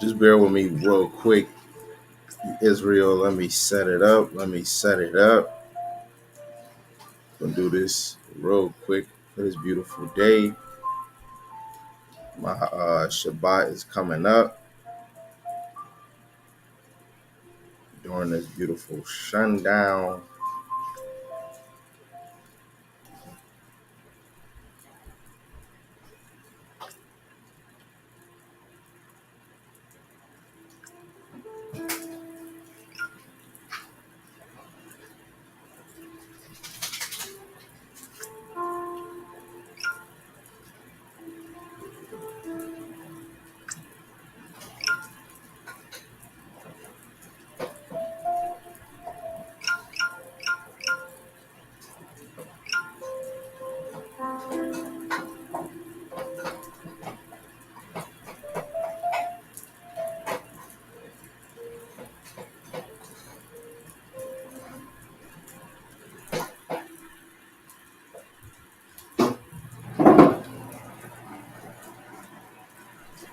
Just bear with me real quick, Israel. Let me set it up. Let me set it up. Gonna do this real quick for this beautiful day. My Shabbat is coming up during this beautiful sundown.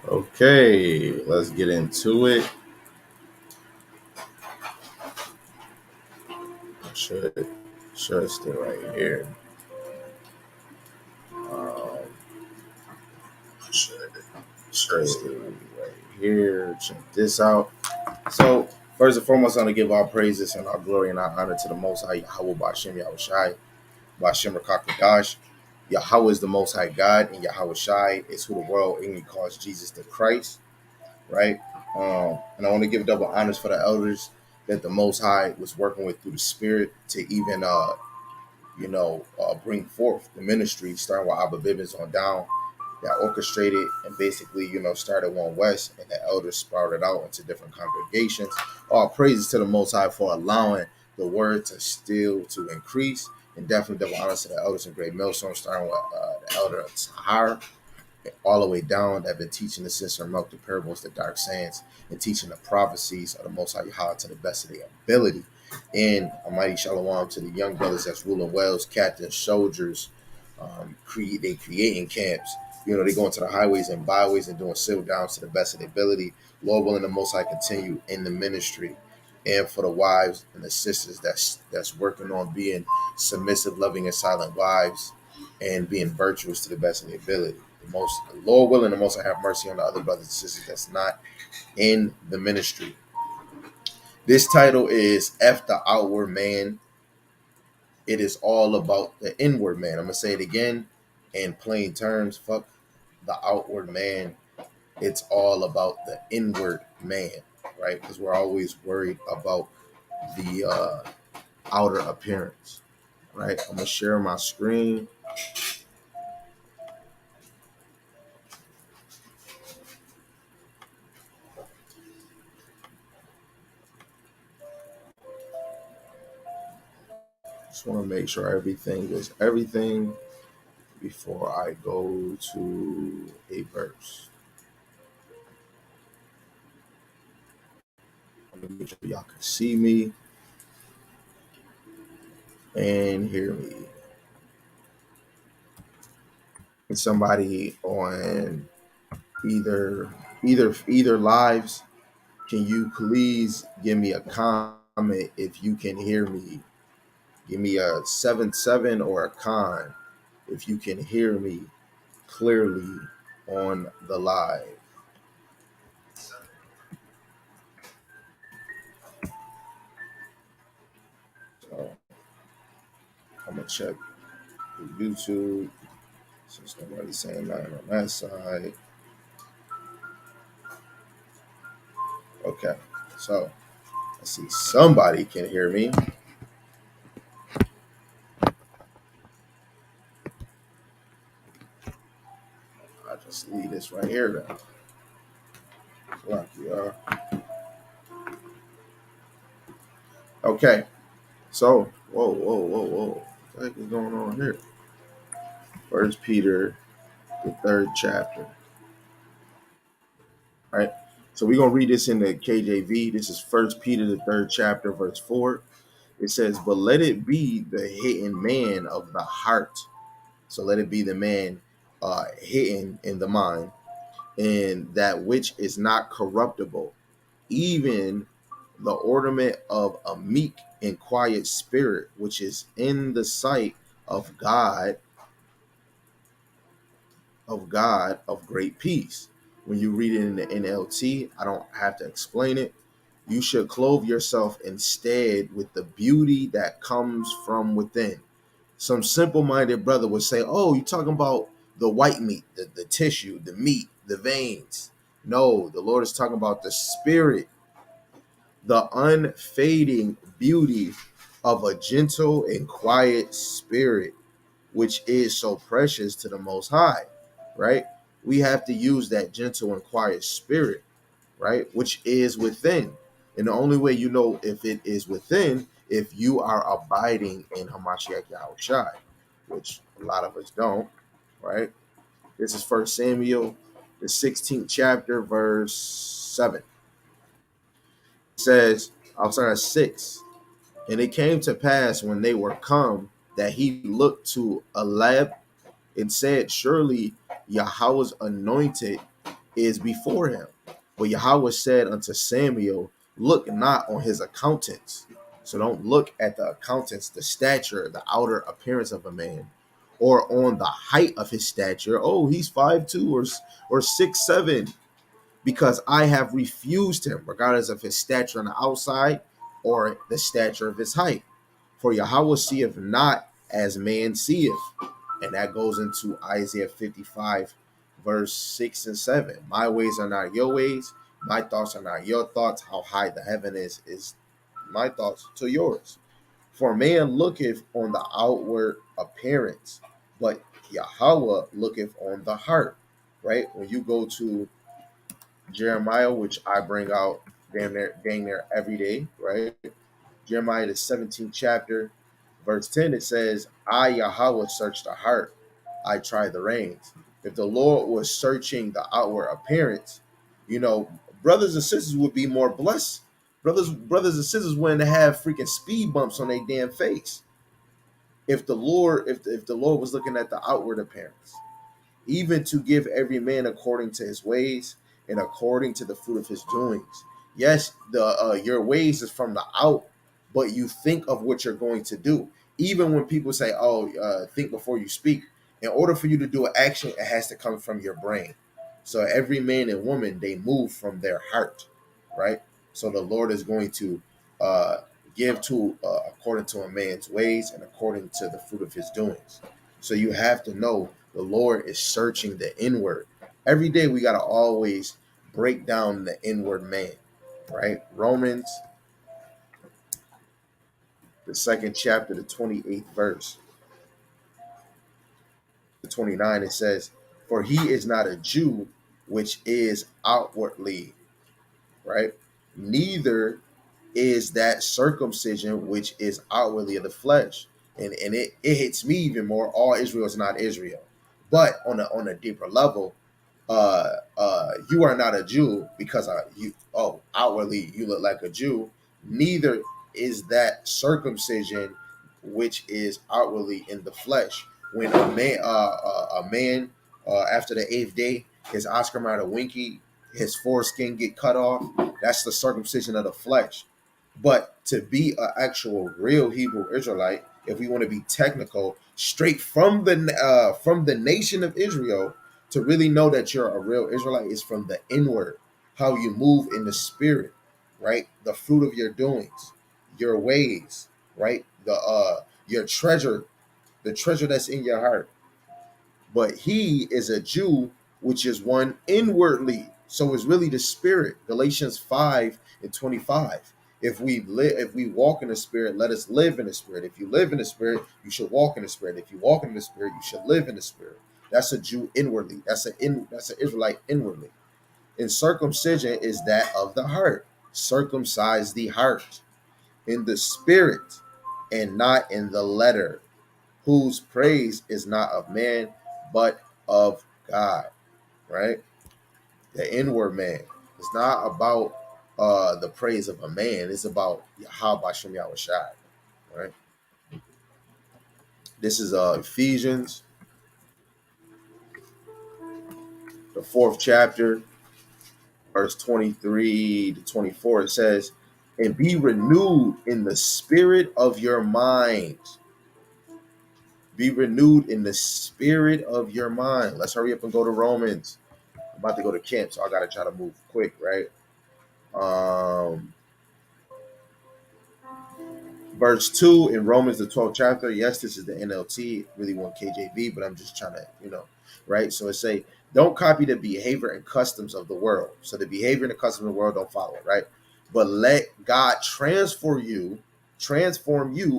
Okay, let's get into it. Should stay right here. Um, should stay right here. Check this out. So first and foremost, I'm gonna give all praises and all glory and all honor to the Most High Yahweh Ba'Shem Yahushai Ba'Shem Rakakadash. Yahweh is the Most High God, and Yahweh Shai is who the world English calls Jesus the Christ, right? And I want to give double honors for the elders that the Most High was working with through the Spirit to even bring forth the ministry, starting with Abba Bibbins on down, that orchestrated and basically, started One West, and the elders sprouted out into different congregations. All praises to the Most High for allowing the word to still to increase, and definitely double honors to the elders in Great Millstone, starting with the elder Tahar, all the way down, that have been teaching the sister milk, the parables, the dark sayings, and teaching the prophecies of the Most High Yahweh to the best of their ability. And Almighty Shalom to the young brothers that's ruling wells, captains, soldiers. They creating camps. They go into the highways and byways and doing civil downs to the best of their ability. Lord willing, the Most High continue in the ministry, and for the wives and the sisters that's working on being submissive, loving, and silent wives, and being virtuous to the best of their ability. The Lord willing, the Most High have mercy on the other brothers and sisters that's not in the ministry. This title is F the Outward Man. It is all about the inward man. I'm going to say it again in plain terms. Fuck the outward man. It's all about the inward man, right? Because we're always worried about the outer appearance, right? I'm going to share my screen. Just want to make sure everything is everything before I go to a verse. Let me make sure y'all can see me and hear me. And somebody on either lives, can you please give me a comment if you can hear me? Give me a 7-7 or a con if you can hear me clearly on the live. So I'm gonna check the YouTube since nobody's saying nothing on that side. Okay, so I see somebody can hear me. I'll just leave this right here then. Look, y'all. Okay, so whoa. What the heck is going on here? First Peter, the 3rd chapter. Right? So we're gonna read this in the KJV. This is First Peter the third chapter, verse 4. It says, "But let it be the hidden man of the heart." So let it be the man hidden in the mind, and that which is not corruptible, even the ornament of a meek and quiet spirit, which is in the sight of God, of great peace. When you read it in the NLT, I don't have to explain it. You should clothe yourself instead with the beauty that comes from within. Some simple-minded brother would say, "Oh, you're talking about the white meat, the tissue, the meat, the veins." No, the Lord is talking about the spirit, the unfading beauty of a gentle and quiet spirit, which is so precious to the Most High, right? We have to use that gentle and quiet spirit, right? Which is within. And the only way you know if it is within, if you are abiding in Hamashiach Yahushai, which a lot of us don't, right? This is First Samuel, the 16th chapter, verse 7. It says, I'll start at 6. And it came to pass when they were come that he looked to Eliab and said, "Surely Yahweh's anointed is before him." But Yahweh said unto Samuel, "Look not on his accountants." So don't look at the accountants, the stature, the outer appearance of a man, or on the height of his stature. Oh, he's 5'2" or 6'7", because I have refused him, regardless of his stature on the outside or the stature of his height. For Yahweh seeth not as man seeth. And that goes into Isaiah 55, verse 6 and 7. My ways are not your ways. My thoughts are not your thoughts. How high the heaven is my thoughts to yours. For man looketh on the outward appearance, but Yahweh looketh on the heart. Right? When you go to Jeremiah, which I bring out damn near every day, right? Jeremiah, the 17th chapter, verse 10, it says, "I, Yahweh, search the heart. I try the reins." If the Lord was searching the outward appearance, you know, brothers and sisters would be more blessed. Brothers and sisters wouldn't have freaking speed bumps on their damn face. If the Lord was looking at the outward appearance, even to give every man according to his ways and according to the fruit of his doings. Yes, the your ways is from the out, but you think of what you're going to do. Even when people say, "Oh, think before you speak," in order for you to do an action, it has to come from your brain. So every man and woman, they move from their heart, right? So the Lord is going to uh, give to according to a man's ways and according to the fruit of his doings. So you have to know the Lord is searching the inward. Every day we got to always break down the inward man, right? Romans, the second chapter, the 28th verse, the 29, it says, "For he is not a Jew, which is outwardly," right? "Neither is that circumcision which is outwardly of the flesh." And it hits me even more. All Israel is not Israel. But on a deeper level, you are not a Jew because outwardly you look like a Jew. Neither is that circumcision which is outwardly in the flesh. When a man after the eighth day, his Oscar matter winky, his foreskin get cut off. That's the circumcision of the flesh. But to be an actual real Hebrew Israelite, if we want to be technical, straight from the nation of Israel, to really know that you're a real Israelite is from the inward, how you move in the spirit, right? The fruit of your doings, your ways, right? Your treasure, the treasure that's in your heart. But he is a Jew, which is one inwardly. So it's really the spirit. Galatians 5:25. If we walk in the spirit, let us live in the spirit. If you live in the spirit, you should walk in the spirit. If you walk in the spirit, you should live in the spirit. That's a Jew inwardly. That's an Israelite inwardly. And circumcision is that of the heart. Circumcise the heart in the spirit and not in the letter, whose praise is not of man, but of God, right? The inward man. It's not about the praise of a man. It's about Yahweh Bashem Yahushai. Right. This is Ephesians, the 4th chapter, verse 23 to 24. It says, "And be renewed in the spirit of your mind." Be renewed in the spirit of your mind. Let's hurry up and go to Romans. I'm about to go to camp, so I gotta try to move quick, right? Verse 2 in Romans, the 12th chapter. Yes, this is the NLT. Really want KJV, but I'm just trying to, right? So it say, don't copy the behavior and customs of the world. So the behavior and the customs of the world, don't follow it, right? But let God transform you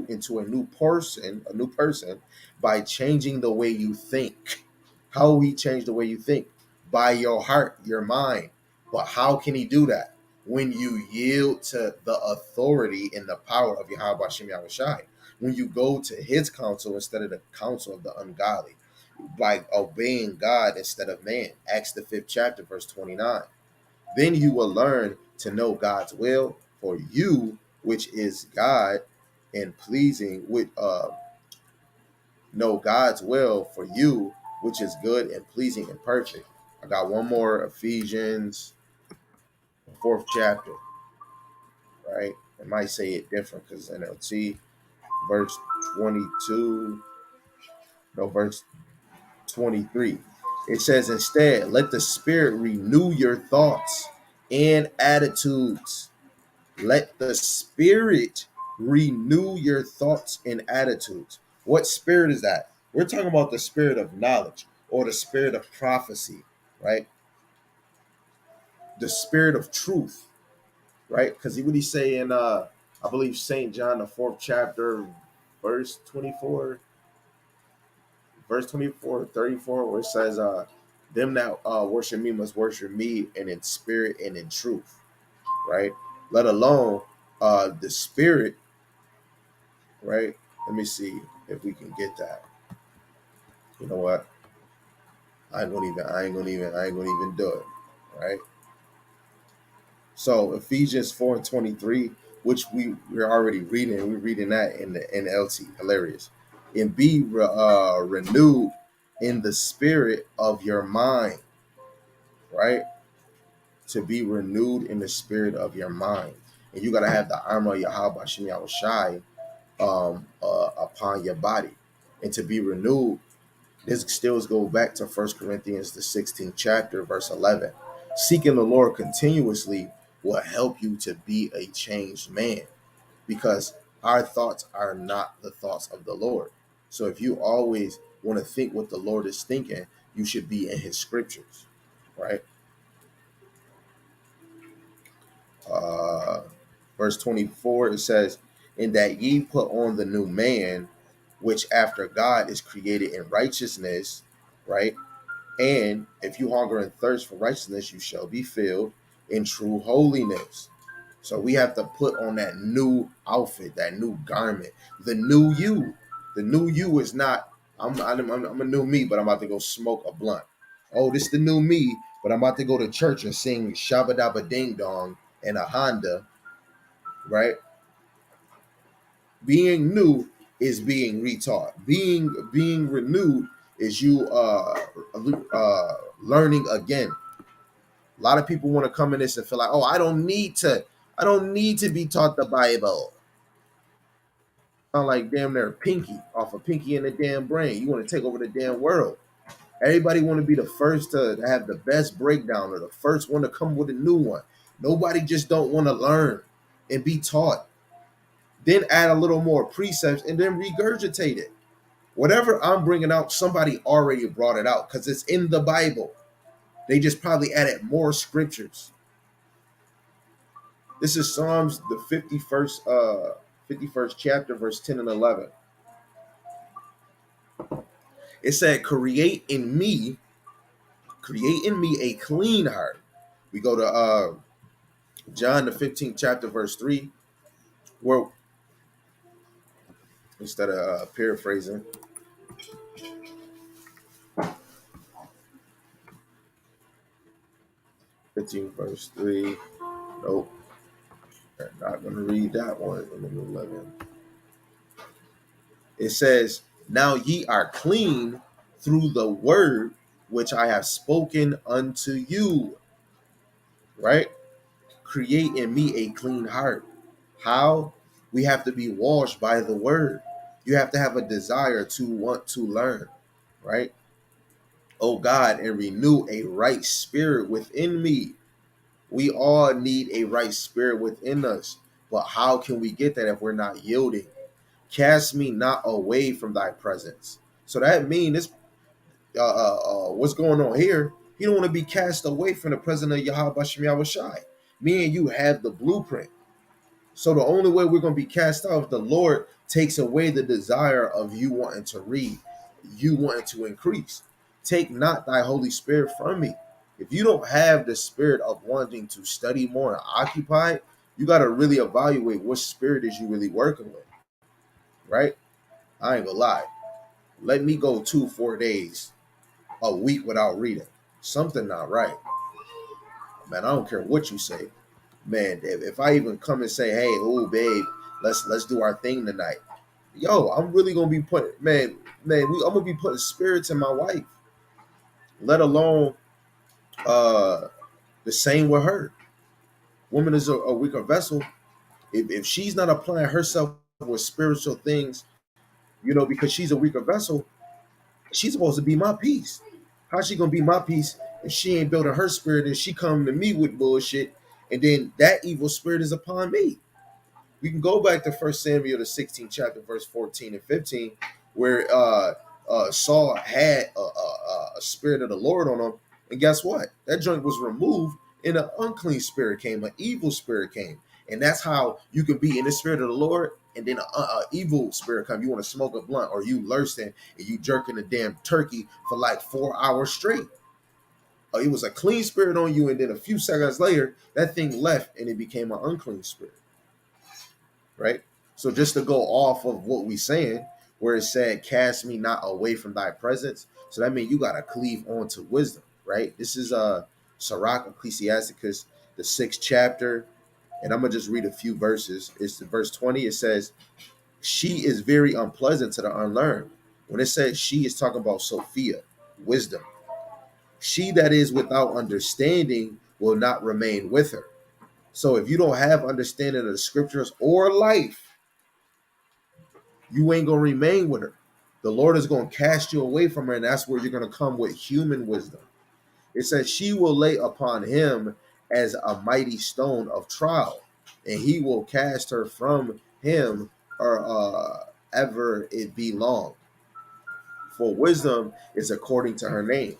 into a new person by changing the way you think. How will he change the way you think? By your heart, your mind. But how can he do that? When you yield to the authority and the power of Yahweh Shem Yahushai, when you go to his counsel instead of the counsel of the ungodly, like obeying God instead of man. Acts the 5th chapter, verse 29. Then you will learn to know God's will for you, which is God, and pleasing with know God's will for you, which is good and pleasing and perfect. I got one more, Ephesians, 4th chapter, right? I might say it different because NLT, verse 22, no, verse 23. It says, instead, let the Spirit renew your thoughts and attitudes. Let the Spirit renew your thoughts and attitudes. What spirit is that? We're talking about the spirit of knowledge or the spirit of prophecy, right? The spirit of truth, right? Because what he say in I believe St. John the 4th chapter, verse 24, verse 24, 34, where it says, them that worship me must worship me and in spirit and in truth, right? Let alone the spirit, right? Let me see if we can get that. You know what? I ain't gonna even do it, right? So Ephesians 4 and 23, which we're already reading, we're reading that in the NLT, hilarious. And be renewed in the spirit of your mind, right? To be renewed in the spirit of your mind. And you got to have the armor of Yahweh Shem Yahushai upon your body. And to be renewed, this still goes back to 1 Corinthians, the 16th chapter, verse 11. Seeking the Lord continuously will help you to be a changed man, because our thoughts are not the thoughts of the Lord. So if you always want to think what the Lord is thinking, you should be in his scriptures, right? Verse 24, it says, in that ye put on the new man, which after God is created in righteousness, right? And if you hunger and thirst for righteousness, you shall be filled in true holiness. So we have to put on that new outfit, that new garment, the new you. The new you is not, I'm a new me, but I'm about to go smoke a blunt. Oh, this is the new me, but I'm about to go to church and sing Shabba Dabba Ding Dong in a Honda, right? Being new is being retaught. Being renewed is you learning again. A lot of people want to come in this and feel like, oh, I don't need to be taught the Bible. Sound like damn near Pinky off of Pinky and the Damn Brain. You want to take over the damn world. Everybody want to be the first to have the best breakdown or the first one to come with a new one. Nobody just don't want to learn and be taught. Then add a little more precepts and then regurgitate it. Whatever I'm bringing out, somebody already brought it out because it's in the Bible. They just probably added more scriptures. This is Psalms, the 51st chapter, verse 10 and 11. It said, create in me a clean heart. We go to John, the 15th chapter, verse 3, where instead of paraphrasing, 15 verse 3. Nope. I'm not going to read that one. 11. It says, now ye are clean through the word which I have spoken unto you. Right? Create in me a clean heart. How? We have to be washed by the word. You have to have a desire to want to learn. Right? Oh God, and renew a right spirit within me. We all need a right spirit within us. But how can we get that if we're not yielding? Cast me not away from thy presence. So that means what's going on here? You don't want to be cast away from the presence of Yahweh Bashem Yahushai. Me and you have the blueprint. So the only way we're going to be cast out if the Lord takes away the desire of you wanting to read, you wanting to increase. Take not thy Holy Spirit from me. If you don't have the spirit of wanting to study more and occupy, you got to really evaluate what spirit is you really working with, right? I ain't gonna lie. Let me go 2-4 days a week without reading. Something not right. Man, I don't care what you say. Man, if I even come and say, hey, oh babe, let's do our thing tonight. Yo, I'm really gonna be putting I'm gonna be putting spirits in my wife. Let alone the same with her. Woman is a weaker vessel. If she's not applying herself with spiritual things, because she's a weaker vessel, she's supposed to be my peace. How's she gonna be my peace if she ain't building her spirit and she come to me with bullshit, and then that evil spirit is upon me? We can go back to 1 Samuel, the 16th chapter, verse 14 and 15, where Saul had a spirit of the Lord on him. And guess what? That joint was removed, and an unclean spirit came, an evil spirit came. And that's how you can be in the spirit of the Lord, and then an evil spirit come. You want to smoke a blunt, or you lursting, and you jerking a damn turkey for like 4 hours straight. It was a clean spirit on you, and then a few seconds later, that thing left, and it became an unclean spirit. Right? So just to go off of what we saying, where it said, cast me not away from thy presence. So that means you got to cleave on to wisdom, right? This is Sirach Ecclesiasticus, the 6th chapter. And I'm going to just read a few verses. It's the verse 20. It says, she is very unpleasant to the unlearned. When it says she, is talking about Sophia, wisdom. She that is without understanding will not remain with her. So if you don't have understanding of the scriptures or life, you ain't going to remain with her. The Lord is going to cast you away from her, and that's where you're going to come with human wisdom. It says, she will lay upon him as a mighty stone of trial, and he will cast her from him, or ever it be long. For wisdom is according to her name,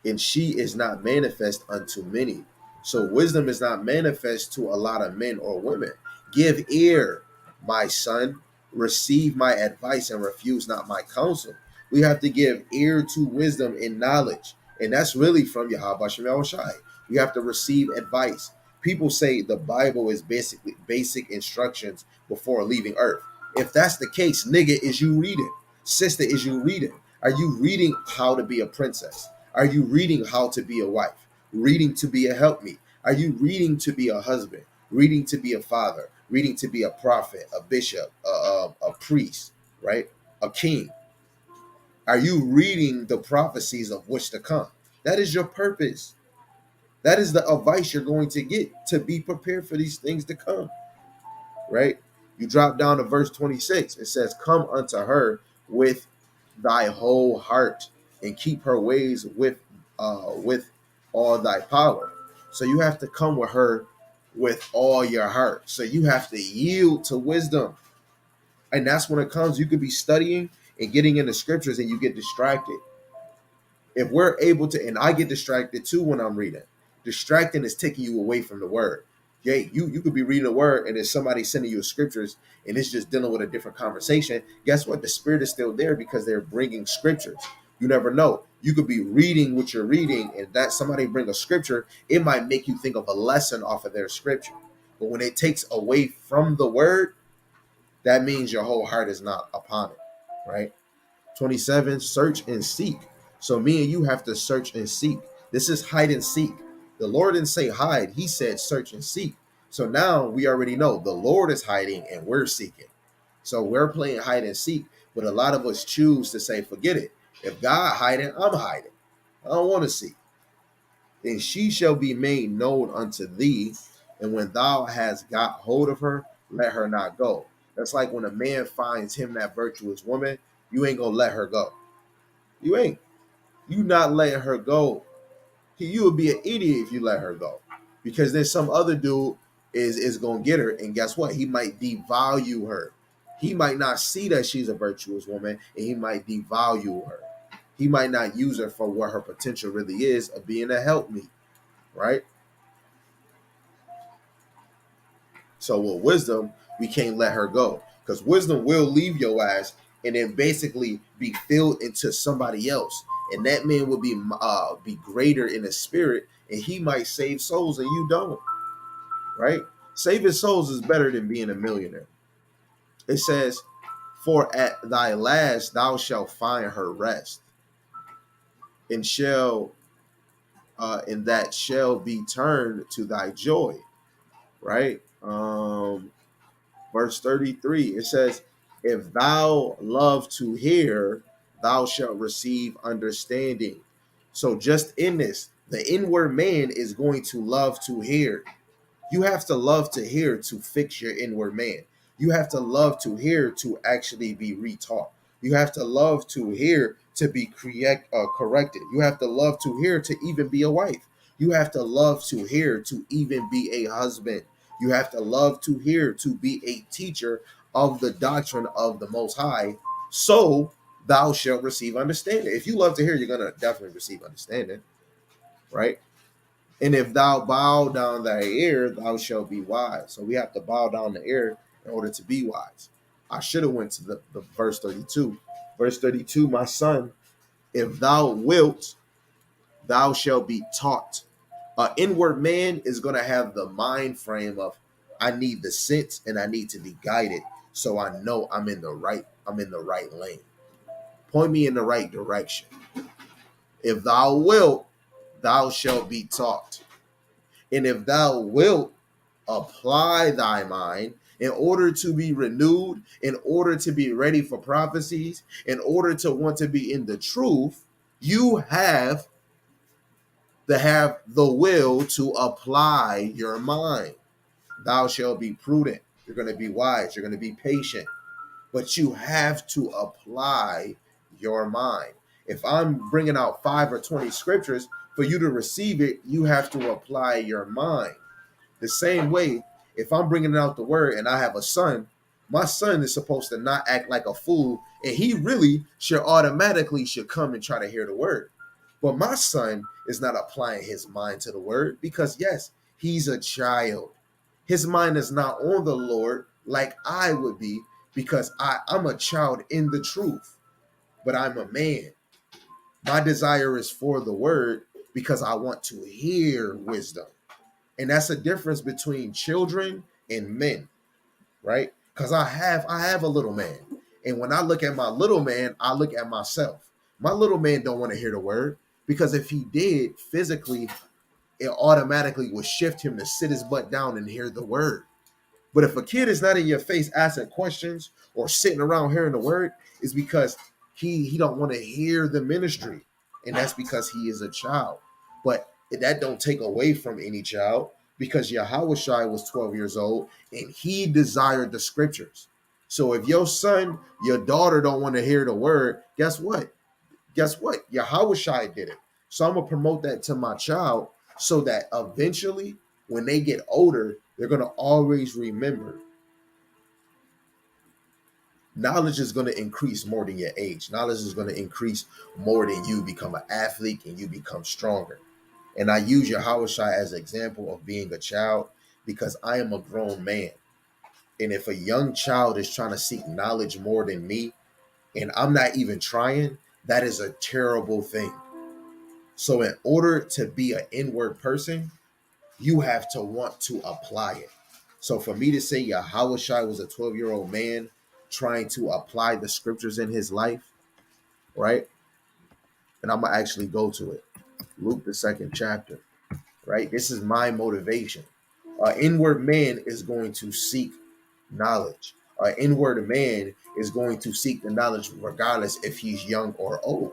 and she is not manifest unto many. So wisdom is not manifest to a lot of men or women. Give ear, my son, receive my advice, and refuse not my counsel. We have to give ear to wisdom and knowledge, and that's really from Yahweh Shem Yahushai. We have to receive advice. People say the Bible is basically basic instructions before leaving earth. If that's the case, nigga, is you reading? Sister, is you reading? Are you reading how to be a princess? Are you reading how to be a wife? Reading to be a helpmeet? Are you reading to be a husband? Reading to be a father? Reading to be a prophet, a bishop, a priest, right? A king? Are you reading the prophecies of which to come? That is your purpose. That is the advice you're going to get to be prepared for these things to come, right? You drop down to verse 26. It says, come unto her with thy whole heart, and keep her ways with all thy power. So you have to come with her with all your heart. So you have to yield to wisdom. And that's when it comes. You could be studying and getting in the scriptures, and you get distracted. If we're able to, and I get distracted too when I'm reading. Distracting is taking you away from the word. Yeah, you could be reading a word, and then somebody sending you scriptures, and it's just dealing with a different conversation. Guess what? The spirit is still there because they're bringing scriptures. You never know. You could be reading what you're reading, and that somebody bring a scripture, it might make you think of a lesson off of their scripture. But when it takes away from the word, that means your whole heart is not upon it, right? 27, search and seek. So me and you have to search and seek. This is hide and seek. The Lord didn't say hide, he said search and seek. So now we already know the Lord is hiding and we're seeking. So we're playing hide and seek, but a lot of us choose to say, forget it. If God hiding, I'm hiding. I don't want to see. Then she shall be made known unto thee, and when thou hast got hold of her, let her not go. That's like when a man finds him that virtuous woman, you ain't gonna let her go. You ain't. You not letting her go. You would be an idiot if you let her go, because then some other dude is gonna get her, and guess what? He might devalue her. He might not see that she's a virtuous woman, and he might devalue her. He might not use her for what her potential really is of being a helpmeet, right? So with wisdom, we can't let her go, because wisdom will leave your ass and then basically be filled into somebody else, and that man will be greater in the spirit, and he might save souls and you don't, right? Saving souls is better than being a millionaire. It says, "For at thy last thou shalt find her rest, and that shall be turned to thy joy." Right? Verse 33, it says, "If thou love to hear, thou shalt receive understanding." So just in this, the inward man is going to love to hear. You have to love to hear to fix your inward man. You have to love to hear to actually be retaught. You have to love to hear to be corrected. You have to love to hear to even be a wife. You have to love to hear to even be a husband. You have to love to hear to be a teacher of the doctrine of the Most High. So thou shalt receive understanding. If you love to hear, you're going to definitely receive understanding, right? And if thou bow down thy ear, thou shalt be wise. So we have to bow down the ear in order to be wise. I should have went to the verse 32. Verse 32, my son, if thou wilt, thou shalt be taught. An inward man is going to have the mind frame of, I need the sense and I need to be guided, so I know I'm in the right lane. Point me in the right direction. If thou wilt, thou shalt be taught. And if thou wilt apply thy mind in order to be renewed, in order to be ready for prophecies, in order to want to be in the truth, you have to have the will to apply your mind. Thou shalt be prudent. You're going to be wise. You're going to be patient. But you have to apply your mind. If I'm bringing out 5 or 20 scriptures, for you to receive it, you have to apply your mind. The same way, if I'm bringing out the word and I have a son, my son is supposed to not act like a fool, and he really should come and try to hear the word. But my son is not applying his mind to the word because, yes, he's a child. His mind is not on the Lord like I would be, because I'm a child in the truth, but I'm a man. My desire is for the word because I want to hear wisdom. And that's a difference between children and men, right? Because I have a little man. And when I look at my little man, I look at myself. My little man don't want to hear the word, because if he did, physically, it automatically would shift him to sit his butt down and hear the word. But if a kid is not in your face asking questions or sitting around hearing the word, it's because he don't want to hear the ministry. And that's because he is a child. But that don't take away from any child, because Yahushua was 12 years old and he desired the scriptures. So if your son, your daughter don't want to hear the word, guess what? Yahushua did it. So I'm going to promote that to my child, so that eventually when they get older, they're going to always remember. Knowledge is going to increase more than your age. Knowledge is going to increase more than you become an athlete and you become stronger. And I use Yahushua as an example of being a child, because I am a grown man. And if a young child is trying to seek knowledge more than me, and I'm not even trying, that is a terrible thing. So in order to be an inward person, you have to want to apply it. So for me to say Yahushua was a 12-year-old man trying to apply the scriptures in his life, right? And I'm going to actually go to it. Luke, the 2nd chapter, right? This is my motivation. An inward man is going to seek knowledge. An inward man is going to seek the knowledge regardless if he's young or old.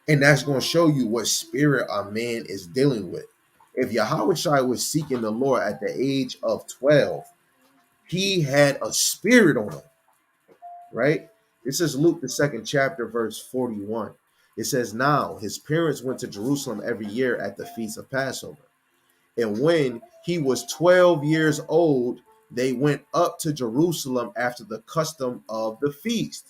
And that's going to show you what spirit a man is dealing with. If Yahweh was seeking the Lord at the age of 12, he had a spirit on him, right? This is Luke, the second chapter, verse 41. It says, now his parents went to Jerusalem every year at the feast of Passover. And when he was 12 years old, they went up to Jerusalem after the custom of the feast.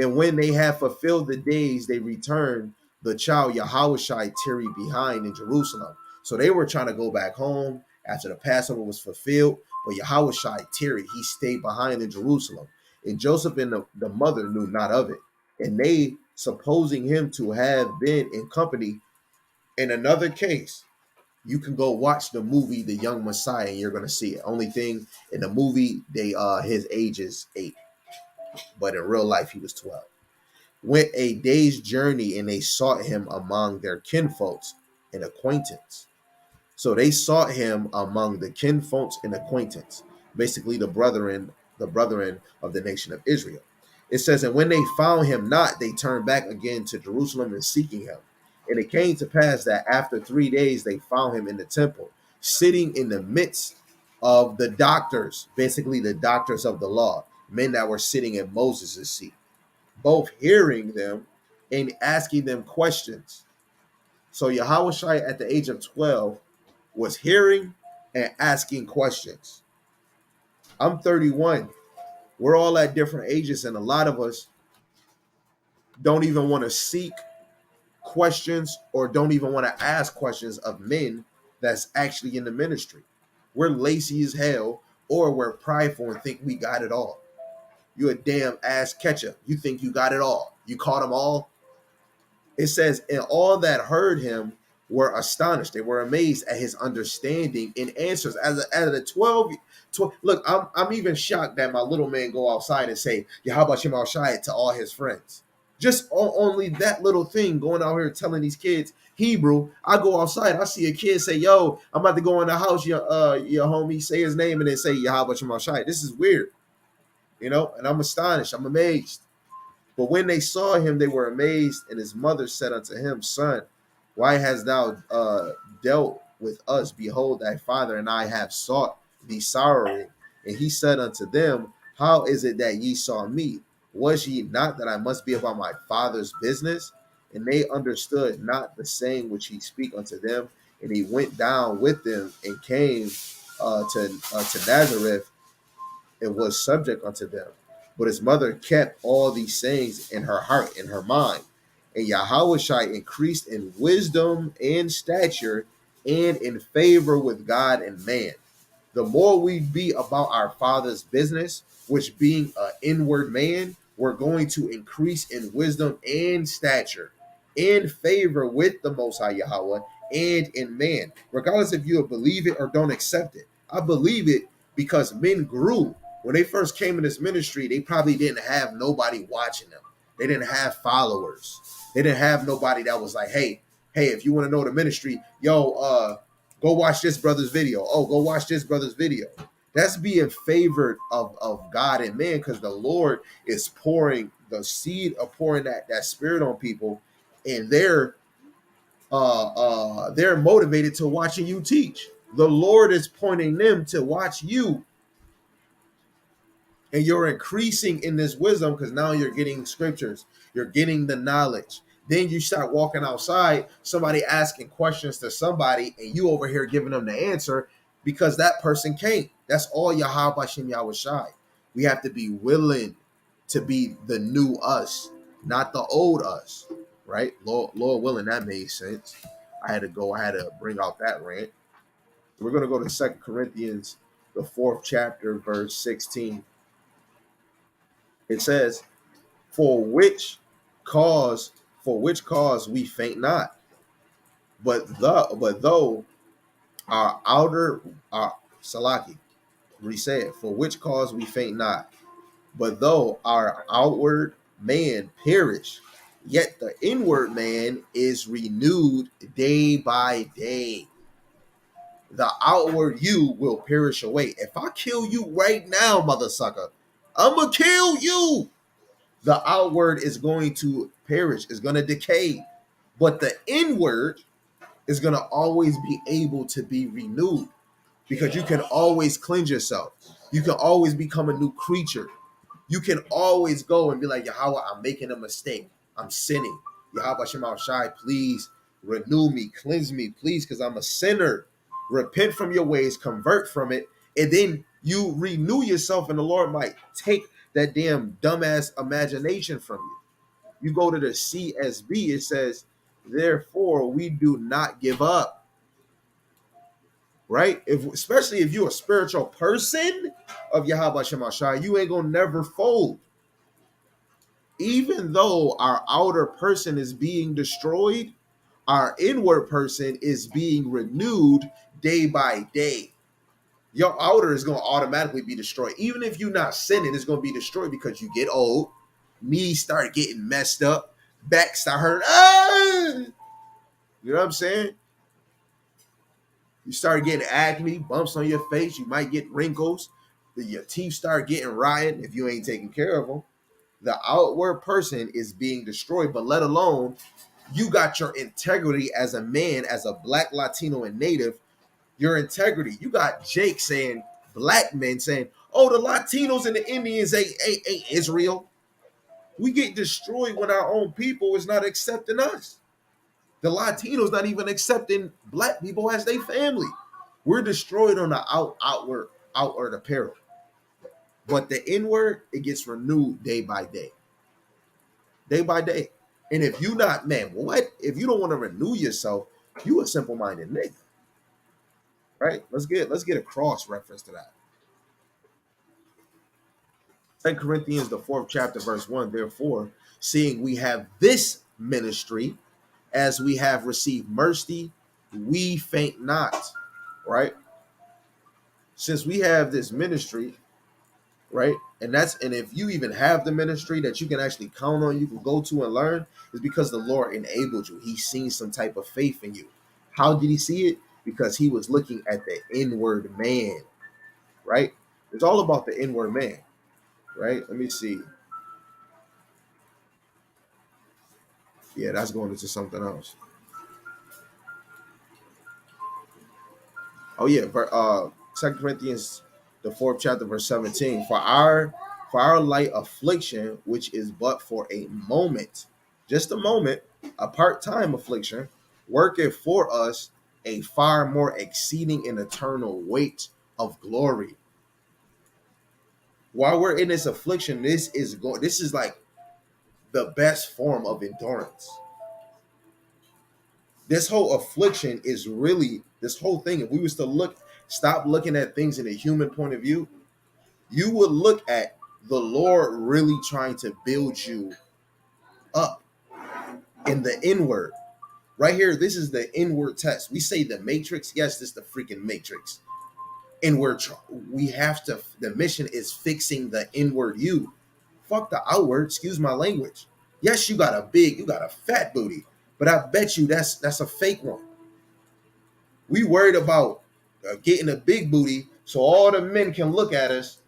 And when they had fulfilled the days, they returned. The child Yahushai tarried behind in Jerusalem. So they were trying to go back home after the Passover was fulfilled, but Yahushai tarried. He stayed behind in Jerusalem. And Joseph and the mother knew not of it. And they, supposing him to have been in company. In another case, you can go watch the movie The Young Messiah and you're going to see it. Only thing, in the movie, his age is 8, but in real life he was 12. Went a day's journey and they sought him among their kinfolks and acquaintance. So they sought him among the kinfolks and acquaintance, basically the brethren of the nation of Israel. It says, and when they found him not, they turned back again to Jerusalem and seeking him. And it came to pass that after 3 days they found him in the temple, sitting in the midst of the doctors, basically the doctors of the law, men that were sitting in Moses' seat, both hearing them and asking them questions. So Yahweh at the age of 12 was hearing and asking questions. I'm 31. We're all at different ages, and a lot of us don't even want to seek questions or don't even want to ask questions of men that's actually in the ministry. We're lazy as hell, or we're prideful and think we got it all. You a damn ass catcher. You think you got it all. You caught them all. It says, and all that heard him were astonished. They were amazed at his understanding and answers. As a 12, look, I'm even shocked that my little man go outside and say, yeah, how about Shemal Shai to all his friends? Just only that little thing, going out here telling these kids Hebrew. I go outside, I see a kid say, yo, I'm about to go in the house, your homie, say his name, and then say, Yahweh Shemal Shai. This is weird, and I'm astonished. I'm amazed. But when they saw him, they were amazed, and his mother said unto him, son, why hast thou dealt with us? Behold, thy father and I have sought thee sorrowing. And he said unto them, how is it that ye saw me? Was ye not that I must be about my father's business? And they understood not the saying which he speak unto them. And he went down with them and came to Nazareth and was subject unto them. But his mother kept all these sayings in her heart, in her mind. And Yahushai increased in wisdom and stature and in favor with God and man. The more we be about our Father's business, which being an inward man, we're going to increase in wisdom and stature, in favor with the Most High Yahweh and in man. Regardless if you believe it or don't accept it. I believe it because men grew. When they first came in this ministry, they probably didn't have nobody watching them. They didn't have followers. They didn't have nobody that was like, hey, if you want to know the ministry, yo, go watch this brother's video. Oh, go watch this brother's video. That's being favored of God and man, because the Lord is pouring the seed of pouring that spirit on people, and they're motivated to watching you teach. The Lord is pointing them to watch you. And you're increasing in this wisdom because now you're getting scriptures, you're getting the knowledge. Then you start walking outside, somebody asking questions to somebody, and you over here giving them the answer because that person can't. That's all Yahweh Hashem Yahweh Shai. We have to be willing to be the new us, not the old us, right? Lord willing, that made sense. I had to bring out that rant. We're going to go to 2 Corinthians, the 4th chapter, verse 16. It says, for which cause we faint not, but though our outer Salaki, re-say it, for which cause we faint not, but though our outward man perish, yet the inward man is renewed day by day. the outward you will perish away. If I kill you right now, mother sucker, I'm gonna kill you. The outward is going to perish, is going to decay, but the inward is going to always be able to be renewed, because you can always cleanse yourself. You can always become a new creature. You can always go and be like, Yahweh, I'm making a mistake. I'm sinning. Yahweh Shema Shai, please renew me, cleanse me, please, because I'm a sinner. Repent from your ways, convert from it, and then you renew yourself, and the Lord might take that damn dumbass imagination from you. You go to the CSB, it says, therefore, we do not give up. Right? Especially if you're a spiritual person of Yahweh Shema Shai, you ain't gonna never fold. Even though our outer person is being destroyed, our inward person is being renewed day by day. Your outer is going to automatically be destroyed. Even if you're not sinning, it's going to be destroyed because you get old, knees start getting messed up, back start hurting. You know what I'm saying? You start getting acne, bumps on your face. You might get wrinkles. Your teeth start getting rotten if you ain't taking care of them. The outward person is being destroyed, but let alone you got your integrity as a man, as a black, Latino, and native, your integrity. You got Jake saying, black men saying, oh, the Latinos and the Indians ain't Israel. We get destroyed when our own people is not accepting us. The Latinos not even accepting black people as their family. We're destroyed on the outward apparel. But the inward, it gets renewed day by day. Day by day. And if you not, man, what? If you don't want to renew yourself, you a simple-minded nigga. Right? Let's get a cross reference to that. 2 Corinthians, the 4th chapter, verse 1. Therefore, seeing we have this ministry, as we have received mercy, we faint not. Right? Since we have this ministry, right? And if you even have the ministry that you can actually count on, you can go to and learn, is because the Lord enabled you. He's seen some type of faith in you. How did he see it? Because he was looking at the inward man, right? It's all about the inward man, right? Let me see. Yeah, that's going into something else. Oh yeah, 2 Corinthians, the 4th chapter, verse 17. For our light affliction, which is but for a moment, just a moment, a part-time affliction, worketh for us a far more exceeding and eternal weight of glory. While we're in this affliction, this is like the best form of endurance. This whole affliction is really this whole thing. If we was to stop looking at things in a human point of view, you would look at the Lord really trying to build you up in the inward. Right here, this is the inward test. We say the matrix. Yes, this is the freaking matrix. And the mission is fixing the inward you. Fuck the outward, excuse my language. Yes, you got a fat booty, but I bet you that's a fake one. We worried about getting a big booty so all the men can look at us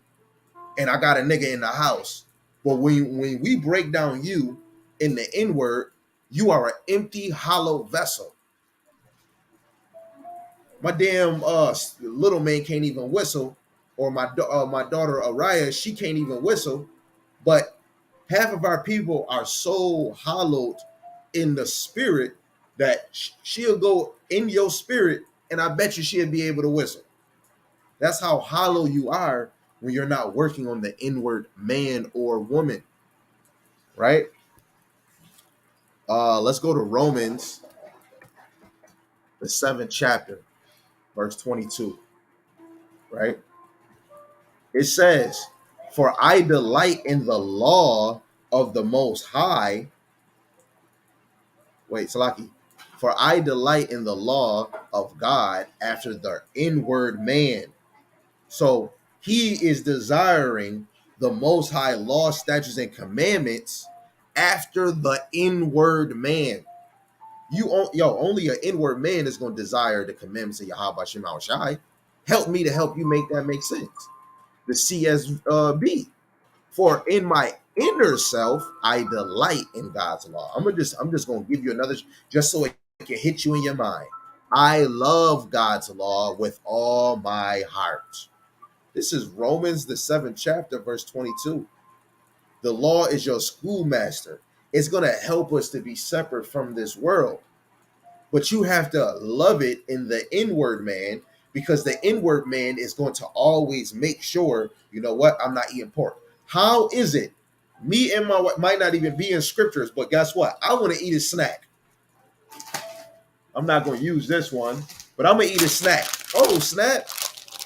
and I got a nigga in the house. But when we break down you in the inward, you are an empty, hollow vessel. My damn little man can't even whistle, or my daughter Araya, she can't even whistle. But half of our people are so hollowed in the spirit that she'll go in your spirit, and I bet you she'll be able to whistle. That's how hollow you are when you're not working on the inward man or woman, right? Let's go to Romans, the 7th chapter, verse 22, right? It says, for I delight in the law of the Most High. Wait, Salaki. For I delight in the law of God after the inward man. So he is desiring the Most High law, statutes, and commandments after the inward man. Only an inward man is going to desire the commandments of Yahweh Shema Shai. Help me to help you make that make sense. The CSB. For in my inner self, I delight in God's law. I'm just gonna give you another just so it can hit you in your mind. I love God's law with all my heart. This is Romans the 7th chapter, verse 22. The law is your schoolmaster. It's gonna help us to be separate from this world. But you have to love it in the inward man, because the inward man is going to always make sure, you know what, I'm not eating pork. How is it? Me and my wife might not even be in scriptures, but guess what? I want to eat a snack. I'm not going to use this one, but I'm going to eat a snack. Oh, snap.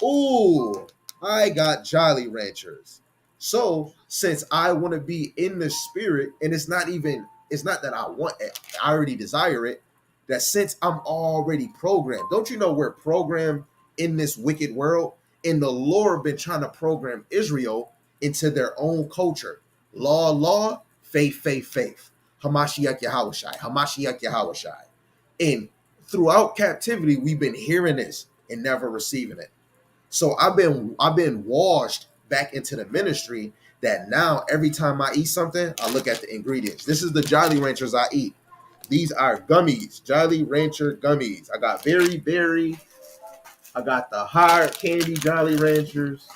Ooh, I got Jolly Ranchers. So since I want to be in the spirit, and it's not that I want it, I already desire it, that since I'm already programmed, don't you know we're programmed in this wicked world? And the Lord been trying to program Israel into their own culture. Law, faith, faith. Hamashiach Yahushai, Hamashiach Yahushai. And throughout captivity, we've been hearing this and never receiving it. So I've been washed back into the ministry, that now every time I eat something, I look at the ingredients. This is the Jolly Ranchers I eat. These are gummies, Jolly Rancher gummies. I got berry. I got the hard candy Jolly Ranchers,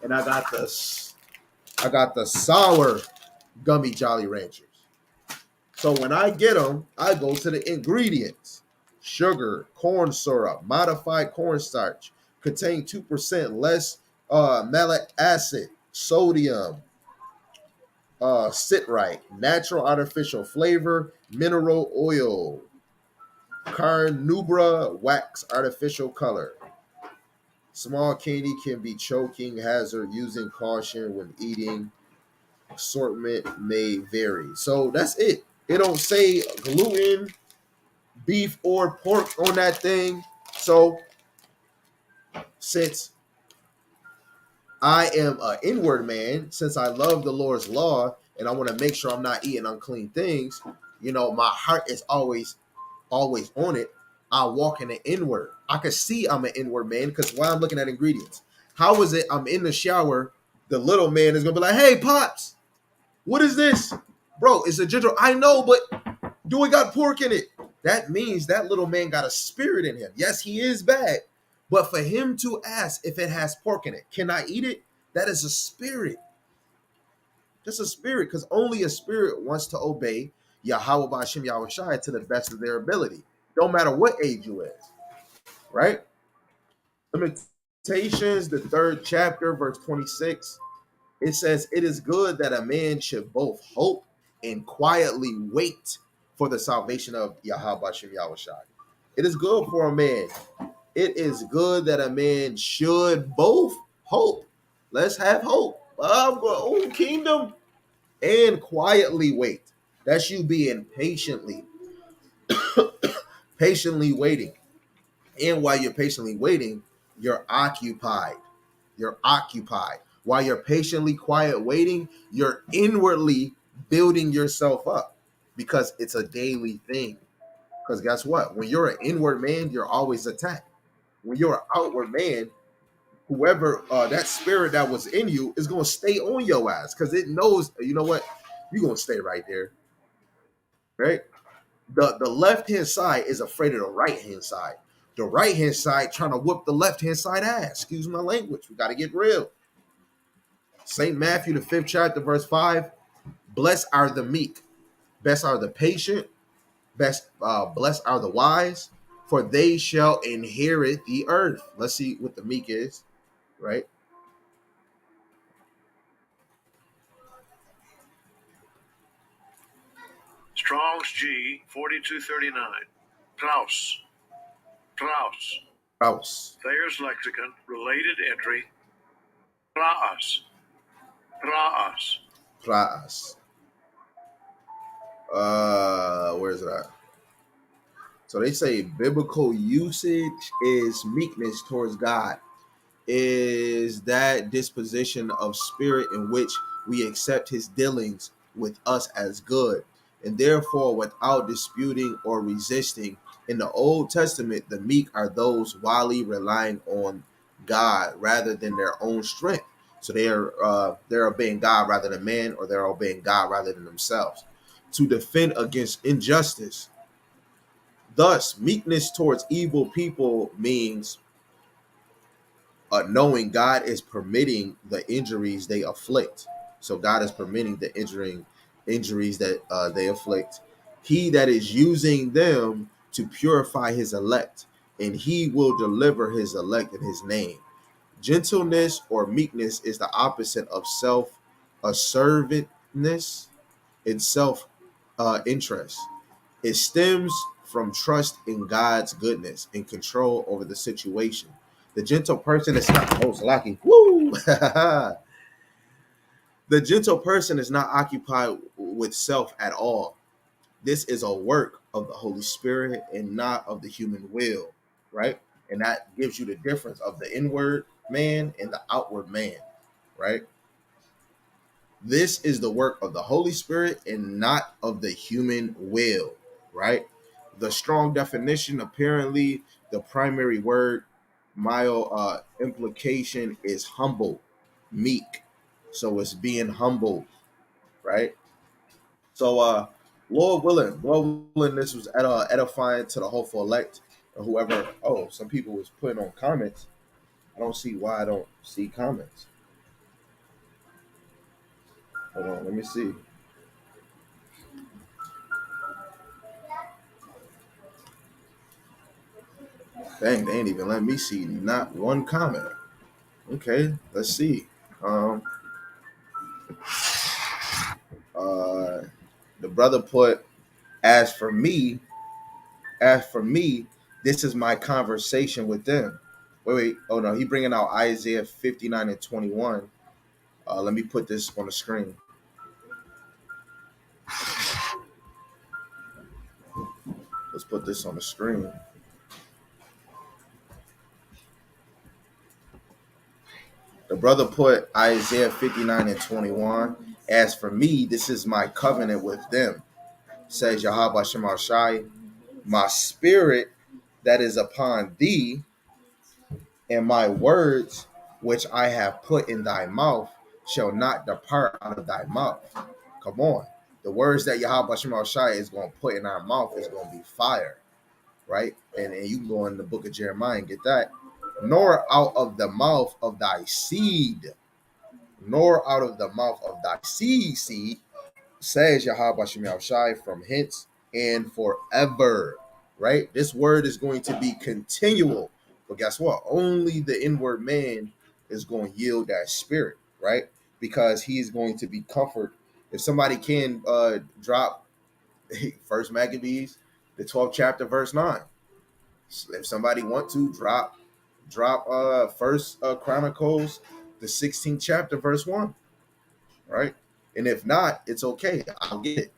and I got the sour gummy Jolly Ranchers. So when I get them, I go to the ingredients: sugar, corn syrup, modified cornstarch, contain 2% less malic acid, sodium, citrite, natural artificial flavor, mineral oil, carnauba wax, artificial color. Small candy can be choking hazard, using caution when eating. Assortment may vary. So that's it. It don't say gluten, beef, or pork on that thing. So since I am an inward man, since I love the Lord's law and I want to make sure I'm not eating unclean things, my heart is always on it. I walk in the inward. I can see I'm an inward man because while I'm looking at ingredients, how is it I'm in the shower, the little man is gonna be like, "Hey, Pops, what is this?" "Bro, it's a ginger." "I know, but do it got pork in it?" That means that little man got a spirit in him. Yes, he is bad, but for him to ask if it has pork in it, can I eat it? That is a spirit. Just a spirit, because only a spirit wants to obey Yahweh Ba'ashem Yahweh Shai to the best of their ability. Don't matter what age you is, right? Limitations, the 3rd chapter, verse 26. It says, "It is good that a man should both hope and quietly wait for the salvation of Yahweh Ba'ashem Yahweh Shai." It is good for a man. It is good that a man should both hope. Let's have hope. Oh, kingdom. And quietly wait. That's you being patiently waiting. And while you're patiently waiting, you're occupied. You're occupied. While you're patiently quiet waiting, you're inwardly building yourself up, because it's a daily thing. Because guess what? When you're an inward man, you're always attacked. When you're an outward man, whoever that spirit that was in you is going to stay on your ass, because it knows, you know what? You're going to stay right there, right? The left hand side is afraid of the right hand side. The right hand side trying to whoop the left hand side ass. Excuse my language. We got to get real. St. Matthew, the 5th chapter, verse 5. Blessed are the meek. Blessed are the patient. Blessed are the wise, for they shall inherit the earth. Let's see what the meek is, right? Strong's G 4239. Klaus. Thayer's Lexicon, related entry. Praas. Where's it at? So they say biblical usage is meekness towards God, is that disposition of spirit in which we accept his dealings with us as good. and therefore without disputing or resisting. In the Old Testament, the meek are those wholly relying on God rather than their own strength. So they're obeying God rather than man, or they're obeying God rather than themselves to defend against injustice. Thus, meekness towards evil people means knowing God is permitting the injuries they afflict. So God is permitting the injuries that they afflict. He that is using them to purify his elect, and he will deliver his elect in his name. Gentleness or meekness is the opposite of self-assertiveness and self-interest. It stems from trust in God's goodness and control over the situation. The gentle person is not lucky. Woo! The gentle person is not occupied with self at all. This is a work of the Holy Spirit and not of the human will, right? And that gives you the difference of the inward man and the outward man, right? This is the work of the Holy Spirit and not of the human will, right? The strong definition, apparently, the primary word, mile implication is humble, meek. So it's being humble, right? So, Lord willing, this was edifying to the hopeful elect, or whoever. Oh, some people was putting on comments. I don't see why I don't see comments. Hold on, let me see. Dang, they ain't even let me see not one comment. Okay, let's see. Um, uh, the brother put, as for me, as for me, this is my conversation with them. Wait. Oh no, he bringing out Isaiah 59:21. Let me put this on the screen. Let's put this on the screen. The brother put Isaiah 59:21. As for me, this is my covenant with them, says Yahweh Shema Shai. My spirit that is upon thee, and my words which I have put in thy mouth shall not depart out of thy mouth. Come on. The words that Yahweh Shema Shai is going to put in our mouth is going to be fire, right? And you can go in the book of Jeremiah and get that. Nor out of the mouth of thy seed, nor out of the mouth of thy seed, says Yahweh Shema Shai, from hence and forever, right? This word is going to be continual. But guess what? Only the inward man is going to yield that spirit, right? Because he's going to be comfort. If somebody can drop First Maccabees, the 12th chapter, verse 9. If somebody want to drop First Chronicles, the 16th chapter, verse 1, right? And if not, it's okay. I'll get it.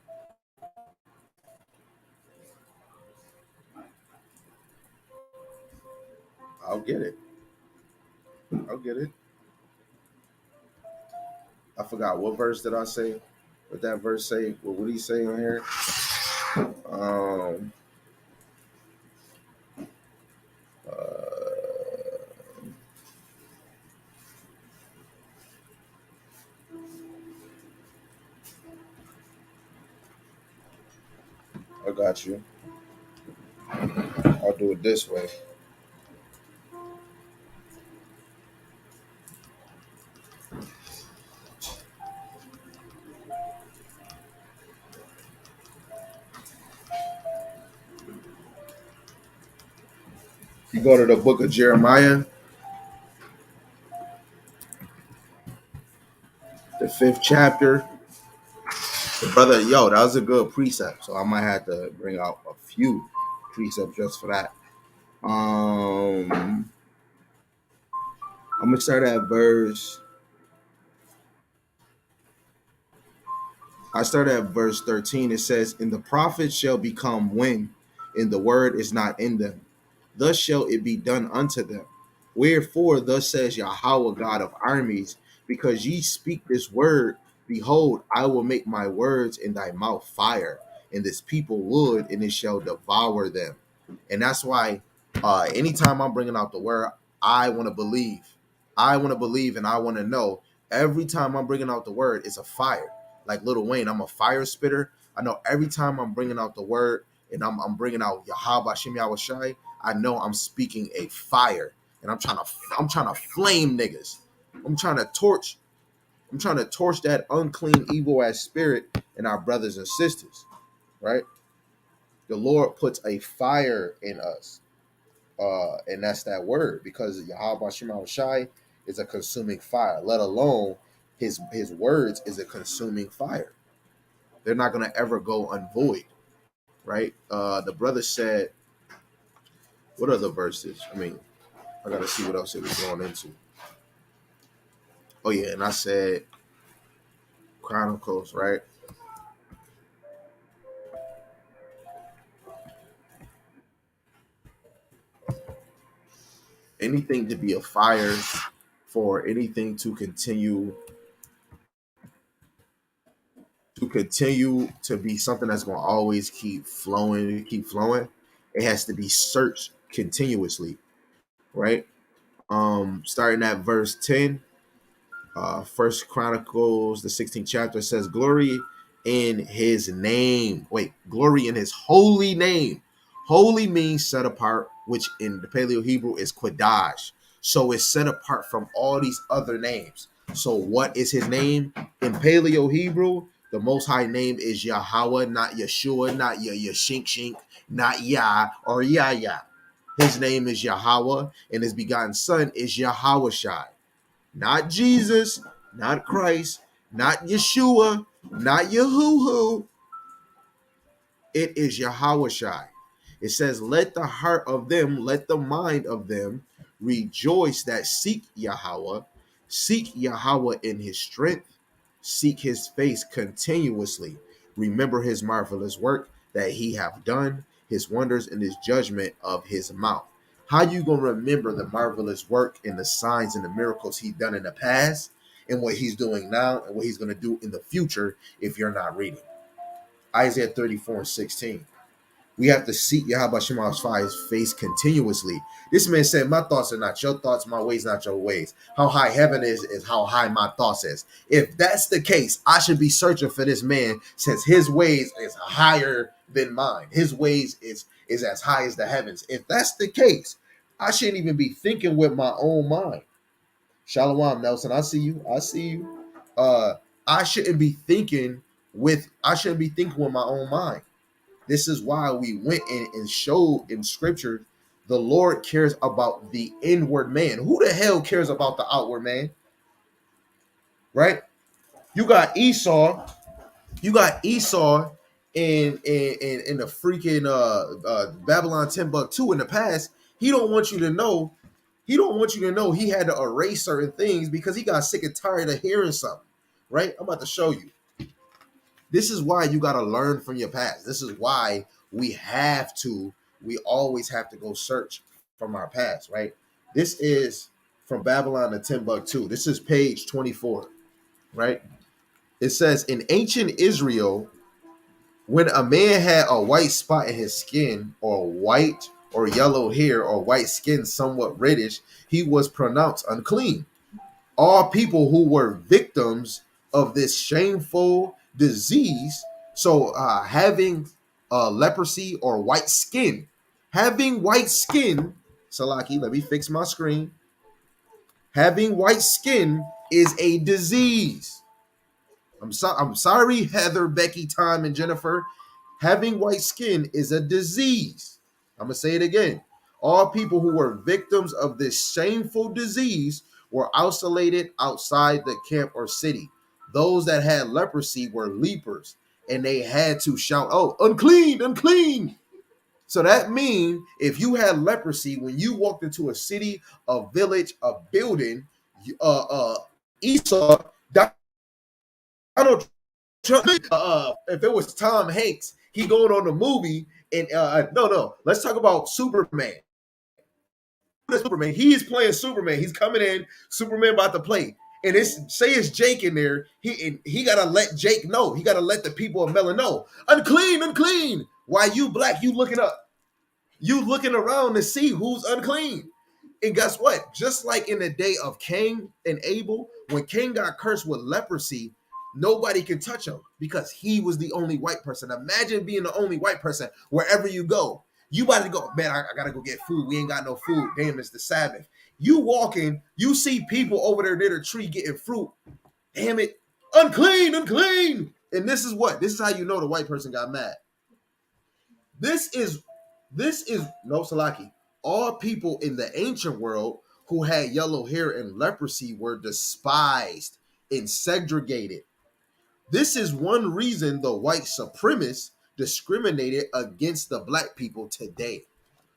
I'll get it. I'll get it. I forgot what verse did I say. What that verse say? What did he say on here? Um. I got you. I'll do it this way. You go to the book of Jeremiah, the 5th chapter. The brother, yo, that was a good precept. So I might have to bring out a few precepts just for that. I'm gonna start at verse. I start at verse 13. It says, "And the prophets shall become wind, and the word is not in them. Thus shall it be done unto them. Wherefore, thus says Yahweh God of armies, because ye speak this word, behold, I will make my words in thy mouth fire, and this people would, and it shall devour them. And that's why anytime I'm bringing out the word, I want to believe. I want to believe and I want to know. Every time I'm bringing out the word, it's a fire. Like Lil Wayne, I'm a fire spitter. I know every time I'm bringing out the word and I'm bringing out Yahweh Shem Yahushai, I know I'm speaking a fire, and I'm trying to flame niggas. I'm trying to torch that unclean, evil ass spirit in our brothers and sisters, right? The Lord puts a fire in us, and that's that word, because Yahweh Shema Shai is a consuming fire. Let alone his words is a consuming fire. They're not gonna ever go unvoid, right? The brother said, what are the verses? I mean, I gotta see what else it was going into. Oh yeah, and I said Chronicles, right? Anything to be a fire, for anything to continue to be something that's going to always keep flowing, it has to be searched continuously, right? Starting at verse 10, First Chronicles, the 16th chapter says, "Glory in His name." Wait, glory in His holy name. Holy means set apart, which in the Paleo Hebrew is Quadash. So it's set apart from all these other names. So what is His name in Paleo Hebrew? The Most High name is Yahweh, not Yeshua, not Yashink Shink, not Yah or Yah. His name is Yahweh, and His begotten Son is Yahushai. Not Jesus, not Christ, not Yeshua, not Yahuhu. It is Yahushai. It says, let the heart of them, let the mind of them rejoice that seek Yahweh. Seek Yahweh in His strength. Seek His face continuously. Remember His marvelous work that He have done, His wonders and His judgment of His mouth. How you gonna remember the marvelous work and the signs and the miracles He done in the past, and what He's doing now, and what He's gonna do in the future if you're not reading? Isaiah 34:16. We have to seek Yahweh Shemaiah's face continuously. This man said, my thoughts are not your thoughts, my ways not your ways. How high heaven is how high my thoughts is. If that's the case, I should be searching for this man, since his ways is higher than mine. His ways is as high as the heavens. If that's the case, I shouldn't even be thinking with my own mind. Shalom, Nelson. I see you. I shouldn't be thinking with my own mind. This is why we went in and showed in scripture the Lord cares about the inward man. Who the hell cares about the outward man? Right? You got Esau in the freaking Babylon Timbuktu in the past. He don't want you to know he had to erase certain things because he got sick and tired of hearing something. Right? I'm about to show you. This is why you got to learn from your past. This is why we always have to go search from our past, right? This is from Babylon to Timbuktu. This is page 24, right? It says, in ancient Israel, when a man had a white spot in his skin, or white or yellow hair, or white skin somewhat reddish, he was pronounced unclean. All people who were victims of this shameful disease, so having leprosy or white skin, Salaki, let me fix my screen. Having white skin is a disease. I'm sorry, Heather, Becky, Tom, and Jennifer. Having white skin is a disease. I'm gonna say it again. All people who were victims of this shameful disease were isolated outside the camp or city. Those that had leprosy were lepers, and they had to shout, "Oh, unclean, unclean!" So that means if you had leprosy, when you walked into a city, a village, a building, Esau, Donald Trump, if it was Tom Hanks, he going on the movie, and no, let's talk about Superman. Superman, he's playing Superman. He's coming in. Superman about to play. And it's Jake in there. He gotta let Jake know. He gotta let the people of Melon know. Unclean, unclean. Why you black? You looking up. You looking around to see who's unclean. And guess what? Just like in the day of Cain and Abel, when Cain got cursed with leprosy, nobody can touch him because he was the only white person. Imagine being the only white person wherever you go. You about to go, man, I gotta go get food. We ain't got no food. Damn, it's the Sabbath. You walking, you see people over there near the tree getting fruit. Damn it. Unclean, unclean. And this is what? This is how you know the white person got mad. This is no Salaki. All people in the ancient world who had yellow hair and leprosy were despised and segregated. This is one reason the white supremacists discriminated against the black people today.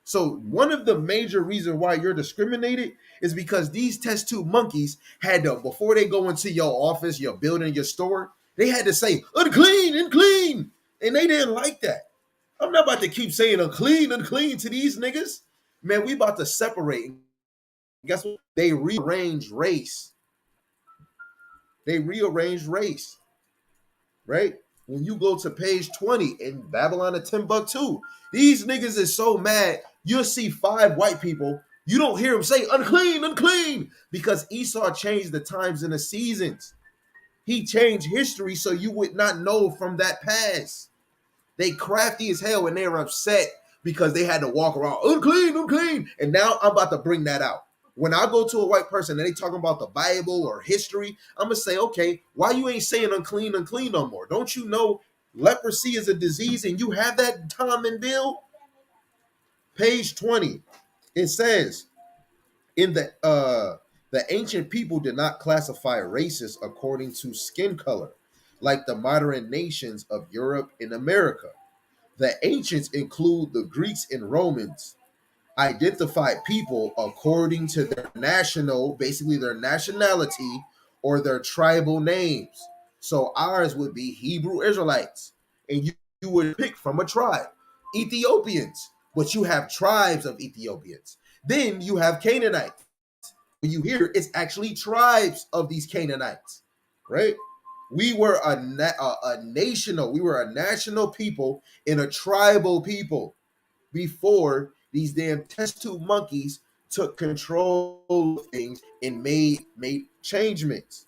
So one of the major reasons why you're discriminated is because these test tube monkeys had to, before they go into your office, your building, your store, they had to say unclean, unclean, and they didn't like that. I'm not about to keep saying unclean, unclean to these niggas. Man, we about to separate. Guess what? They rearranged race. Right? When you go to page 20 in Babylon of Timbuktu, these niggas is so mad. You'll see 5 white people. You don't hear them say unclean, unclean, because Esau changed the times and the seasons. He changed history so you would not know from that past. They crafty as hell and they're upset because they had to walk around unclean, unclean. And now I'm about to bring that out. When I go to a white person and they talking about the Bible or history, I'm going to say, okay, why you ain't saying unclean, unclean no more? Don't you know leprosy is a disease and you have that, Tom and Bill? Page 20, it says, in the ancient people did not classify races according to skin color, like the modern nations of Europe and America. The ancients include the Greeks and Romans, identified people according to their basically their nationality or their tribal names. So ours would be Hebrew Israelites, and you would pick from a tribe. Ethiopians, but you have tribes of Ethiopians. Then you have Canaanites. When you hear it's actually tribes of these Canaanites, right? We were a national people and a tribal people before these damn test tube monkeys took control of things and made changements.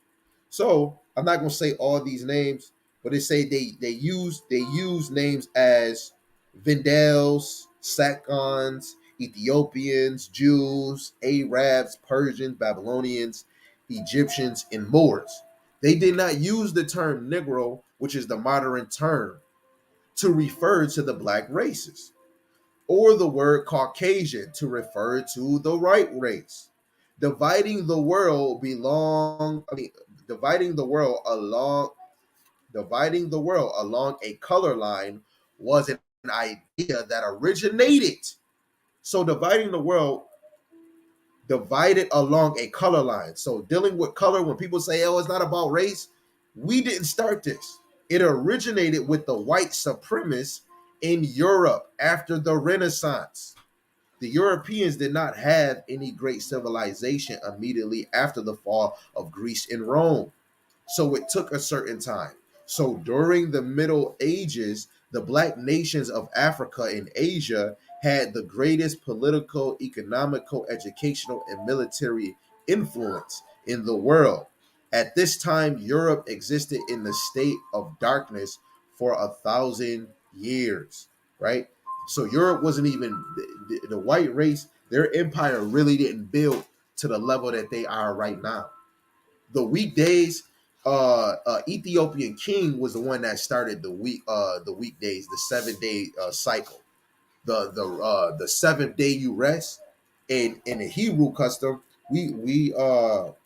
So I'm not gonna say all these names, but they say they use names as Vendels, Sakons, Ethiopians, Jews, Arabs, Persians, Babylonians, Egyptians, and Moors. They did not use the term Negro, which is the modern term, to refer to the black races, or the word Caucasian to refer to the white race. Dividing the world dividing the world along a color line was an idea that originated. So dividing the world divided along a color line. So dealing with color, when people say, oh, it's not about race, we didn't start this. It originated with the white supremacists in Europe after the Renaissance. The Europeans did not have any great civilization immediately after the fall of Greece and Rome. So it took a certain time. So during the Middle Ages, the black nations of Africa and Asia had the greatest political, economical, educational, and military influence in the world. At this time, Europe existed in the state of darkness for 1,000 years, right? So Europe wasn't even the white race. Their empire really didn't build to the level that they are right now. The weekdays, Ethiopian king was the one that started the weekdays, the 7 day cycle. The seventh day you rest, and in the Hebrew custom, we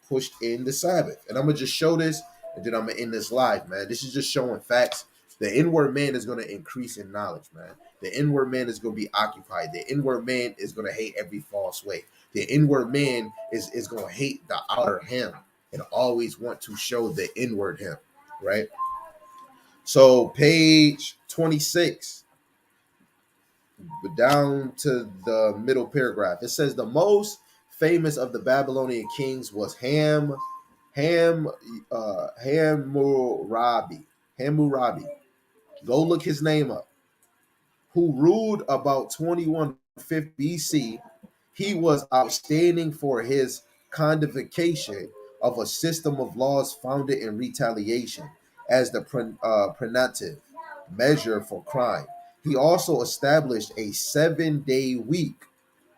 pushed in the Sabbath. And I'm gonna just show this, and then I'm gonna end this live, man. This is just showing facts. The inward man is gonna increase in knowledge, man. The inward man is gonna be occupied. The inward man is gonna hate every false way. The inward man is gonna hate the outer him and always want to show the inward him, right? So page 26, down to the middle paragraph, it says the most famous of the Babylonian kings was Ham Hammurabi. Hammurabi. Go look his name up. Who ruled about 2150 BC. He was outstanding for his codification of a system of laws founded in retaliation as the preventive measure for crime. He also established a 7-day week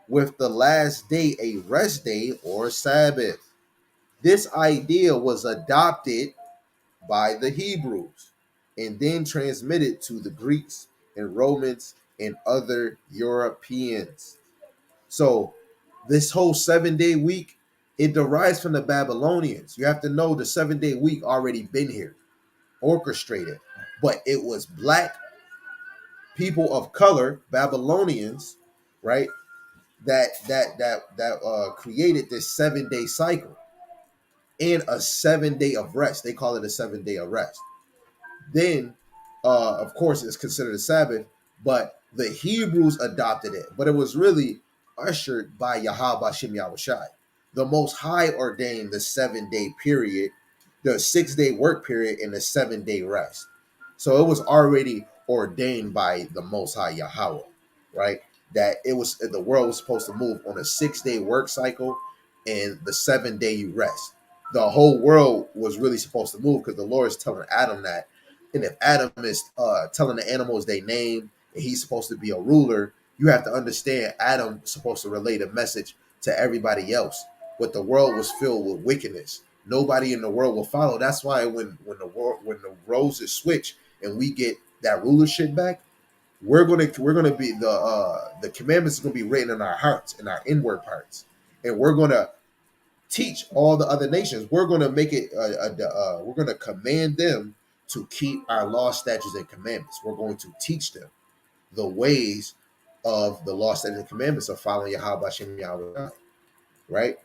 with the last day a rest day or Sabbath. This idea was adopted by the Hebrews and then transmitted to the Greeks and Romans and other Europeans. So this whole 7-day week, it derives from the Babylonians. You have to know the 7-day week already been here, orchestrated, but it was black people of color, Babylonians, right? That created this 7-day cycle and a 7-day of rest. They call it a 7-day of rest. Then, of course, it's considered a Sabbath, but the Hebrews adopted it. But it was really ushered by Yahweh Shem Yahushai. The Most High ordained the 7-day period, the 6-day work period, and the 7-day rest. So it was already ordained by the Most High Yahweh, right? That it was the world was supposed to move on a 6-day work cycle and the 7-day rest. The whole world was really supposed to move because the Lord is telling Adam that. And if Adam is telling the animals their name and he's supposed to be a ruler, you have to understand Adam is supposed to relay the message to everybody else. But the world was filled with wickedness. Nobody in the world will follow. That's why when the roles is switched and we get that rulership back, we're gonna be the commandments are gonna be written in our hearts, in our inward parts, and we're gonna teach all the other nations. We're gonna make it. We're gonna command them to keep our law, statutes, and commandments. We're going to teach them the ways of the law, statutes, and commandments of following Yahweh Hashem Yahweh. Right?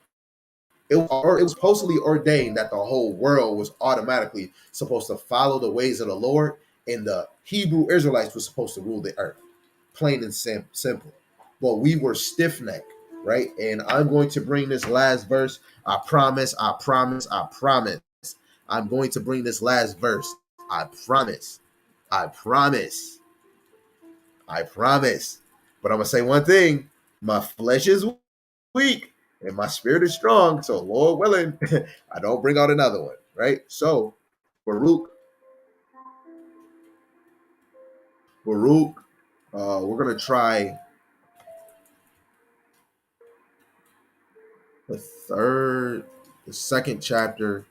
It was supposedly ordained that the whole world was automatically supposed to follow the ways of the Lord, and the Hebrew Israelites were supposed to rule the earth. Plain and simple. But we were stiff-necked, right? And I'm going to bring this last verse. I promise. I'm going to bring this last verse. I promise. But I'm going to say one thing. My flesh is weak and my spirit is strong. So, Lord willing, I don't bring out another one, right? So, Baruch, we're going to try the second chapter.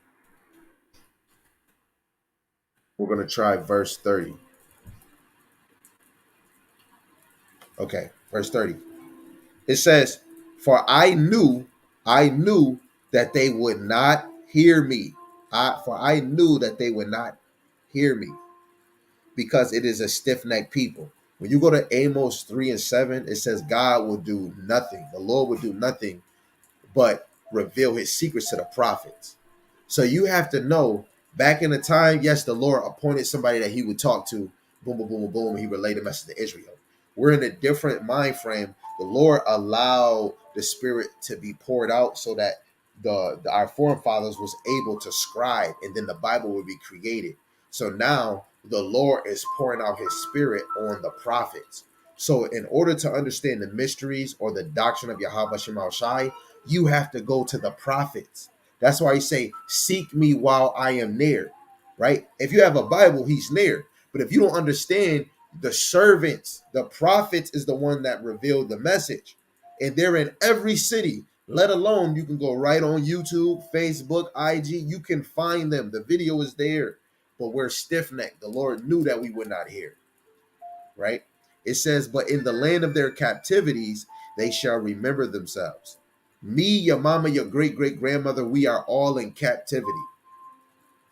We're going to try verse 30. Okay, verse 30. It says, "For I knew that they would not hear me. For I knew that they would not hear me, because it is a stiff-necked people." When you go to Amos 3:7, it says God will do nothing. The Lord will do nothing but reveal his secrets to the prophets. So you have to know, back in the time, yes, the Lord appointed somebody that he would talk to, boom, boom, boom, boom, boom, and he relayed the message to Israel. We're in a different mind frame. The Lord allowed the Spirit to be poured out so that our forefathers was able to scribe, and then the Bible would be created. So now the Lord is pouring out his Spirit on the prophets. So in order to understand the mysteries or the doctrine of Yahweh Shema Shai, you have to go to the prophets. That's why he say, "Seek me while I am near," right? If you have a Bible, he's near. But if you don't understand, the servants, the prophets is the one that revealed the message. And they're in every city, let alone you can go right on YouTube, Facebook, IG. You can find them. The video is there. But we're stiff-necked. The Lord knew that we would not hear, right? It says, "But in the land of their captivities, they shall remember themselves." Me, your mama, your great-great-grandmother, we are all in captivity.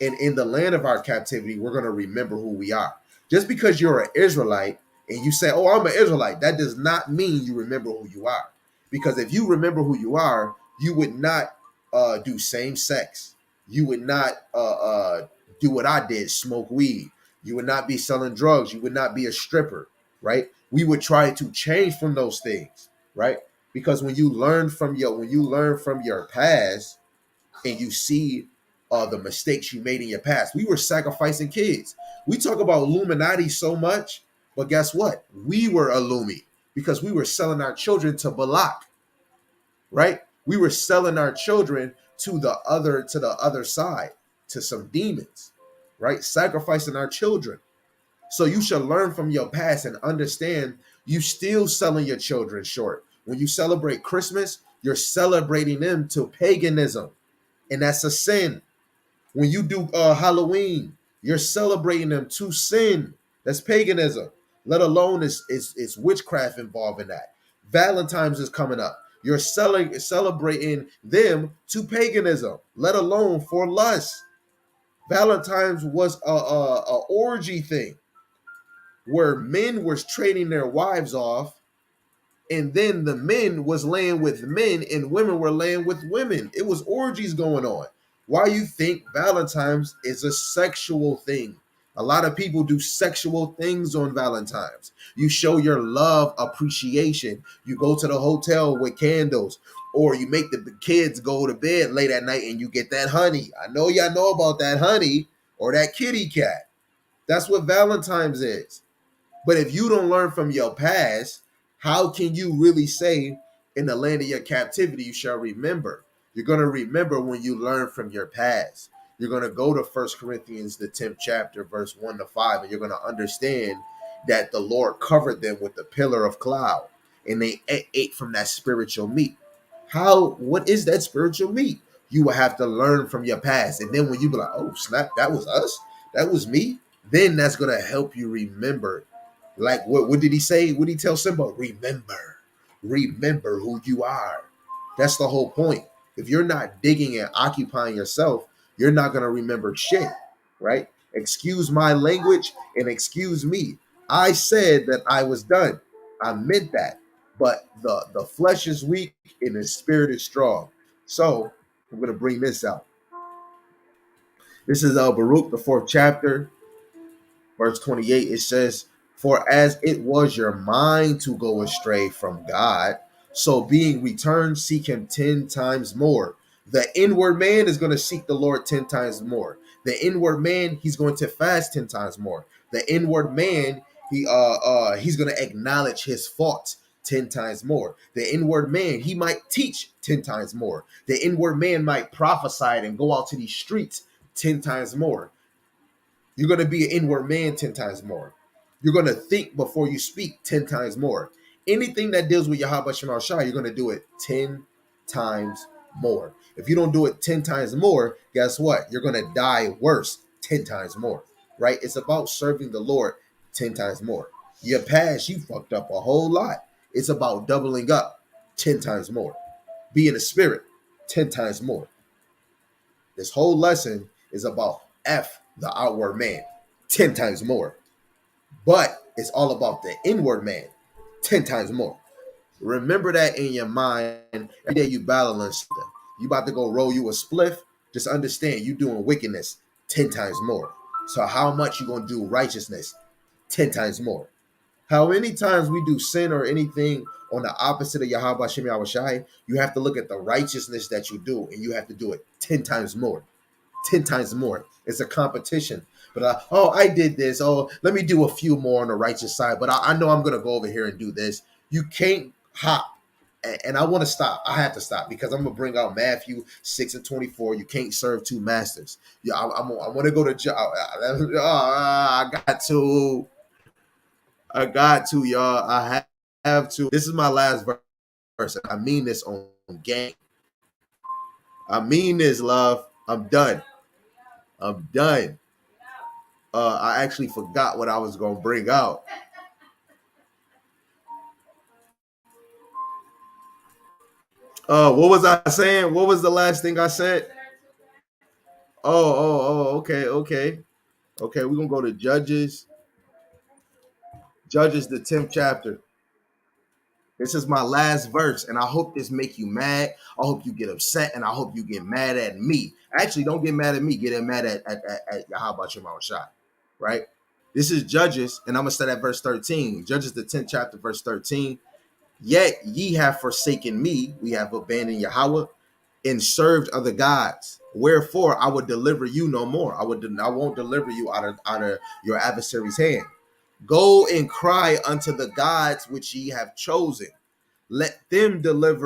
And in the land of our captivity, we're going to remember who we are. Just because you're an Israelite and you say, "Oh, I'm an Israelite," that does not mean you remember who you are. Because if you remember who you are, you would not do same sex. You would not do what I did, smoke weed. You would not be selling drugs. You would not be a stripper, right? We would try to change from those things, right? Because when you learn from your past and you see the mistakes you made in your past. We were sacrificing kids. We talk about Illuminati so much, but guess what? We were Illumi because we were selling our children to Balak, right? We were selling our children to the other side, to some demons, right? Sacrificing our children. So you should learn from your past and understand you still selling your children short. When you celebrate Christmas, you're celebrating them to paganism, and that's a sin. When you do Halloween, you're celebrating them to sin. That's paganism. Let alone is witchcraft involved in that. Valentine's is coming up. You're celebrating them to paganism. Let alone for lust. Valentine's was a orgy thing where men was trading their wives off, and then the men was laying with men and women were laying with women. It was orgies going on. Why you think Valentine's is a sexual thing? A lot of people do sexual things on Valentine's. You show your love appreciation. You go to the hotel with candles, or you make the kids go to bed late at night and you get that honey. I know y'all know about that honey or that kitty cat. That's what Valentine's is. But if you don't learn from your past, how can you really say in the land of your captivity you shall remember? You're going to remember when you learn from your past. You're going to go to 1 Corinthians, the 10th chapter, verse 1 to 5, and you're going to understand that the Lord covered them with the pillar of cloud, and they ate from that spiritual meat. What is that spiritual meat? You will have to learn from your past. And then when you be like, oh, snap, that was us? That was me? Then that's going to help you remember. Like, what did he say? What did he tell Simba? Remember who you are. That's the whole point. If you're not digging and occupying yourself, you're not going to remember shit, right? Excuse my language and excuse me. I said that I was done. I meant that. But the flesh is weak and the spirit is strong. So I'm going to bring this out. This is Baruch, the 4th chapter, verse 28. It says, for as it was your mind to go astray from God, so being returned, seek him 10 times more. The inward man is going to seek the Lord 10 times more. The inward man, he's going to fast 10 times more. The inward man, he's going to acknowledge his faults 10 times more. The inward man, he might teach 10 times more. The inward man might prophesy and go out to these streets 10 times more. You're going to be an inward man 10 times more. You're going to think before you speak 10 times more. Anything that deals with Yahweh Shem Shai, you're going to do it 10 times more. If you don't do it 10 times more, guess what? You're going to die worse 10 times more, right? It's about serving the Lord 10 times more. Your past, you fucked up a whole lot. It's about doubling up 10 times more. Be in the spirit 10 times more. This whole lesson is about F, the outward man, 10 times more. But it's all about the inward man 10 times more. Remember that in your mind. Every day you battling something. You about to go roll you a spliff. Just understand you doing wickedness 10 times more. So how much you going to do righteousness 10 times more? How many times we do sin or anything on the opposite of Yahweh Shem Yahweh Shai, you have to look at the righteousness that you do, and you have to do it 10 times more. 10 times more. It's a competition. But I did this. Oh, let me do a few more on the righteous side. But I know I'm going to go over here and do this. You can't hop. And I want to stop. I have to stop because I'm going to bring out Matthew 6:24. You can't serve two masters. Yeah, I want to go to I got to, y'all. I have to. This is my last verse. I mean this on game. I mean this, love. I'm done. I actually forgot what I was going to bring out. What was I saying? What was the last thing I said? Okay. Okay, we're going to go to Judges. Judges, the 10th chapter. This is my last verse, and I hope this make you mad. I hope you get upset, and I hope you get mad at me. Actually, don't get mad at me. Get mad at Yahweh Shem Shai, right? This is Judges, and I'm going to start at verse 13. Judges, the 10th chapter, verse 13. Yet ye have forsaken me. We have abandoned Yahweh and served other gods. Wherefore I would deliver you no more. I won't deliver you out of your adversary's hand. Go and cry unto the gods which ye have chosen. Let them let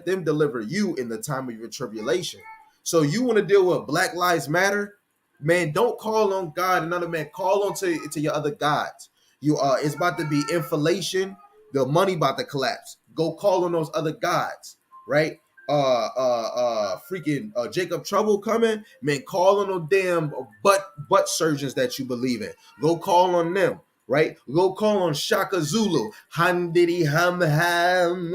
them deliver you in the time of your tribulation. So you want to deal with Black Lives Matter, man? Don't call on God, another man. Call on to your other gods. It's about to be inflation. The money about to collapse. Go call on those other gods, right? Freaking Jacob Trouble coming, man. Call on those damn butt surgeons that you believe in. Go call on them, right? Go call on Shaka Zulu. Hum diddy hum ham.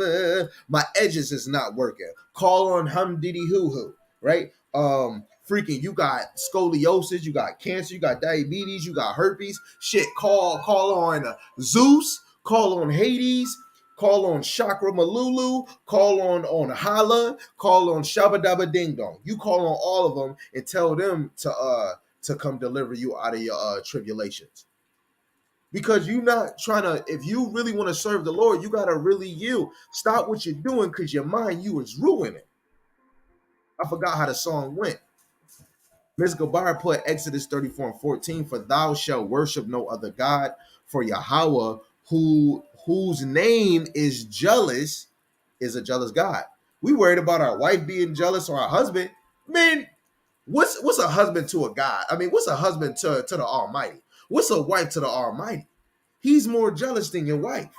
My edges is not working. Call on hum diddy hoo hoo, right? Freaking, you got scoliosis, you got cancer, you got diabetes, you got herpes. Shit, call on Zeus, call on Hades, call on Chakra Malulu, call on Hala, call on Shabba Dabba Ding Dong. You call on all of them and tell them to come deliver you out of your tribulations. Because you're not trying to, if you really want to serve the Lord, you gotta really yield. Stop what you're doing, because your mind you is ruining. I forgot how the song went. Ms. Gabar put Exodus 34:14, for thou shalt worship no other God, for Yahweh, whose name is jealous, is a jealous God. We worried about our wife being jealous or our husband. Man, what's a husband to a God? I mean, what's a husband to the Almighty? What's a wife to the Almighty? He's more jealous than your wife.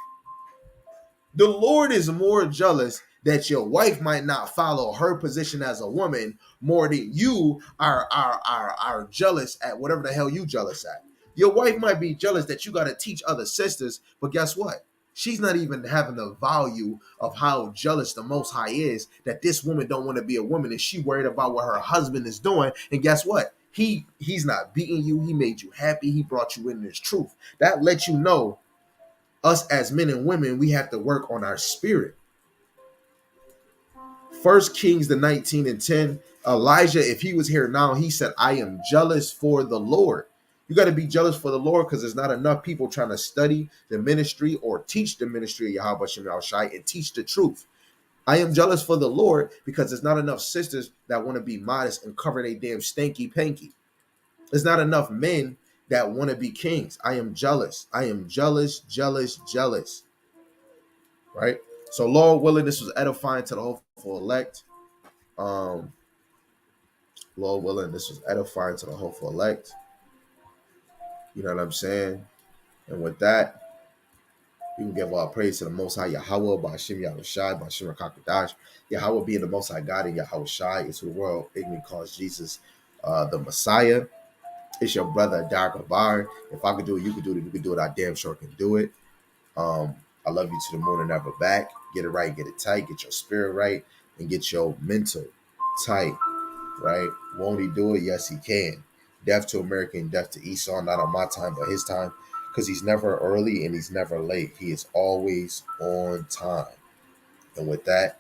The Lord is more jealous that your wife might not follow her position as a woman more than you are jealous at whatever the hell you jealous at. Your wife might be jealous that you got to teach other sisters, but guess what? She's not even having the value of how jealous the Most High is that this woman don't want to be a woman, and she worried about what her husband is doing. And guess what? He's not beating you. He made you happy. He brought you in this truth. That lets you know us as men and women, we have to work on our spirit. First Kings the 19:10. Elijah, if he was here now, he said, I am jealous for the Lord. You got to be jealous for the Lord, because there's not enough people trying to study the ministry or teach the ministry of Yahweh Shem Yahushai and teach the truth. I am jealous for the Lord because there's not enough sisters that want to be modest and cover their damn stanky panky. There's not enough men that want to be kings. I am jealous. I am jealous, jealous, jealous. Right? So Lord willing, this was edifying to the hopeful elect. Lord willing, this was edifying to the hopeful elect. You know what I'm saying? And with that, we can give all praise to the Most High Yahweh, by Hashem Yahushai, by Hashem Rakakadash. Yahweh being the Most High God, and Yahweh Shai is who the world ignorantly calls Jesus the Messiah. It's your brother Dar Gabar. If I could do it, you could do it. If you could do it, I damn sure can do it. I love you to the moon and never back. Get it right, get it tight, get your spirit right, and get your mental tight, right? Won't he do it? Yes, he can. Death to America and death to Esau, not on my time, but his time, because he's never early and he's never late. He is always on time. And with that,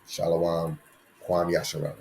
Shalom, Kwam Yasharah.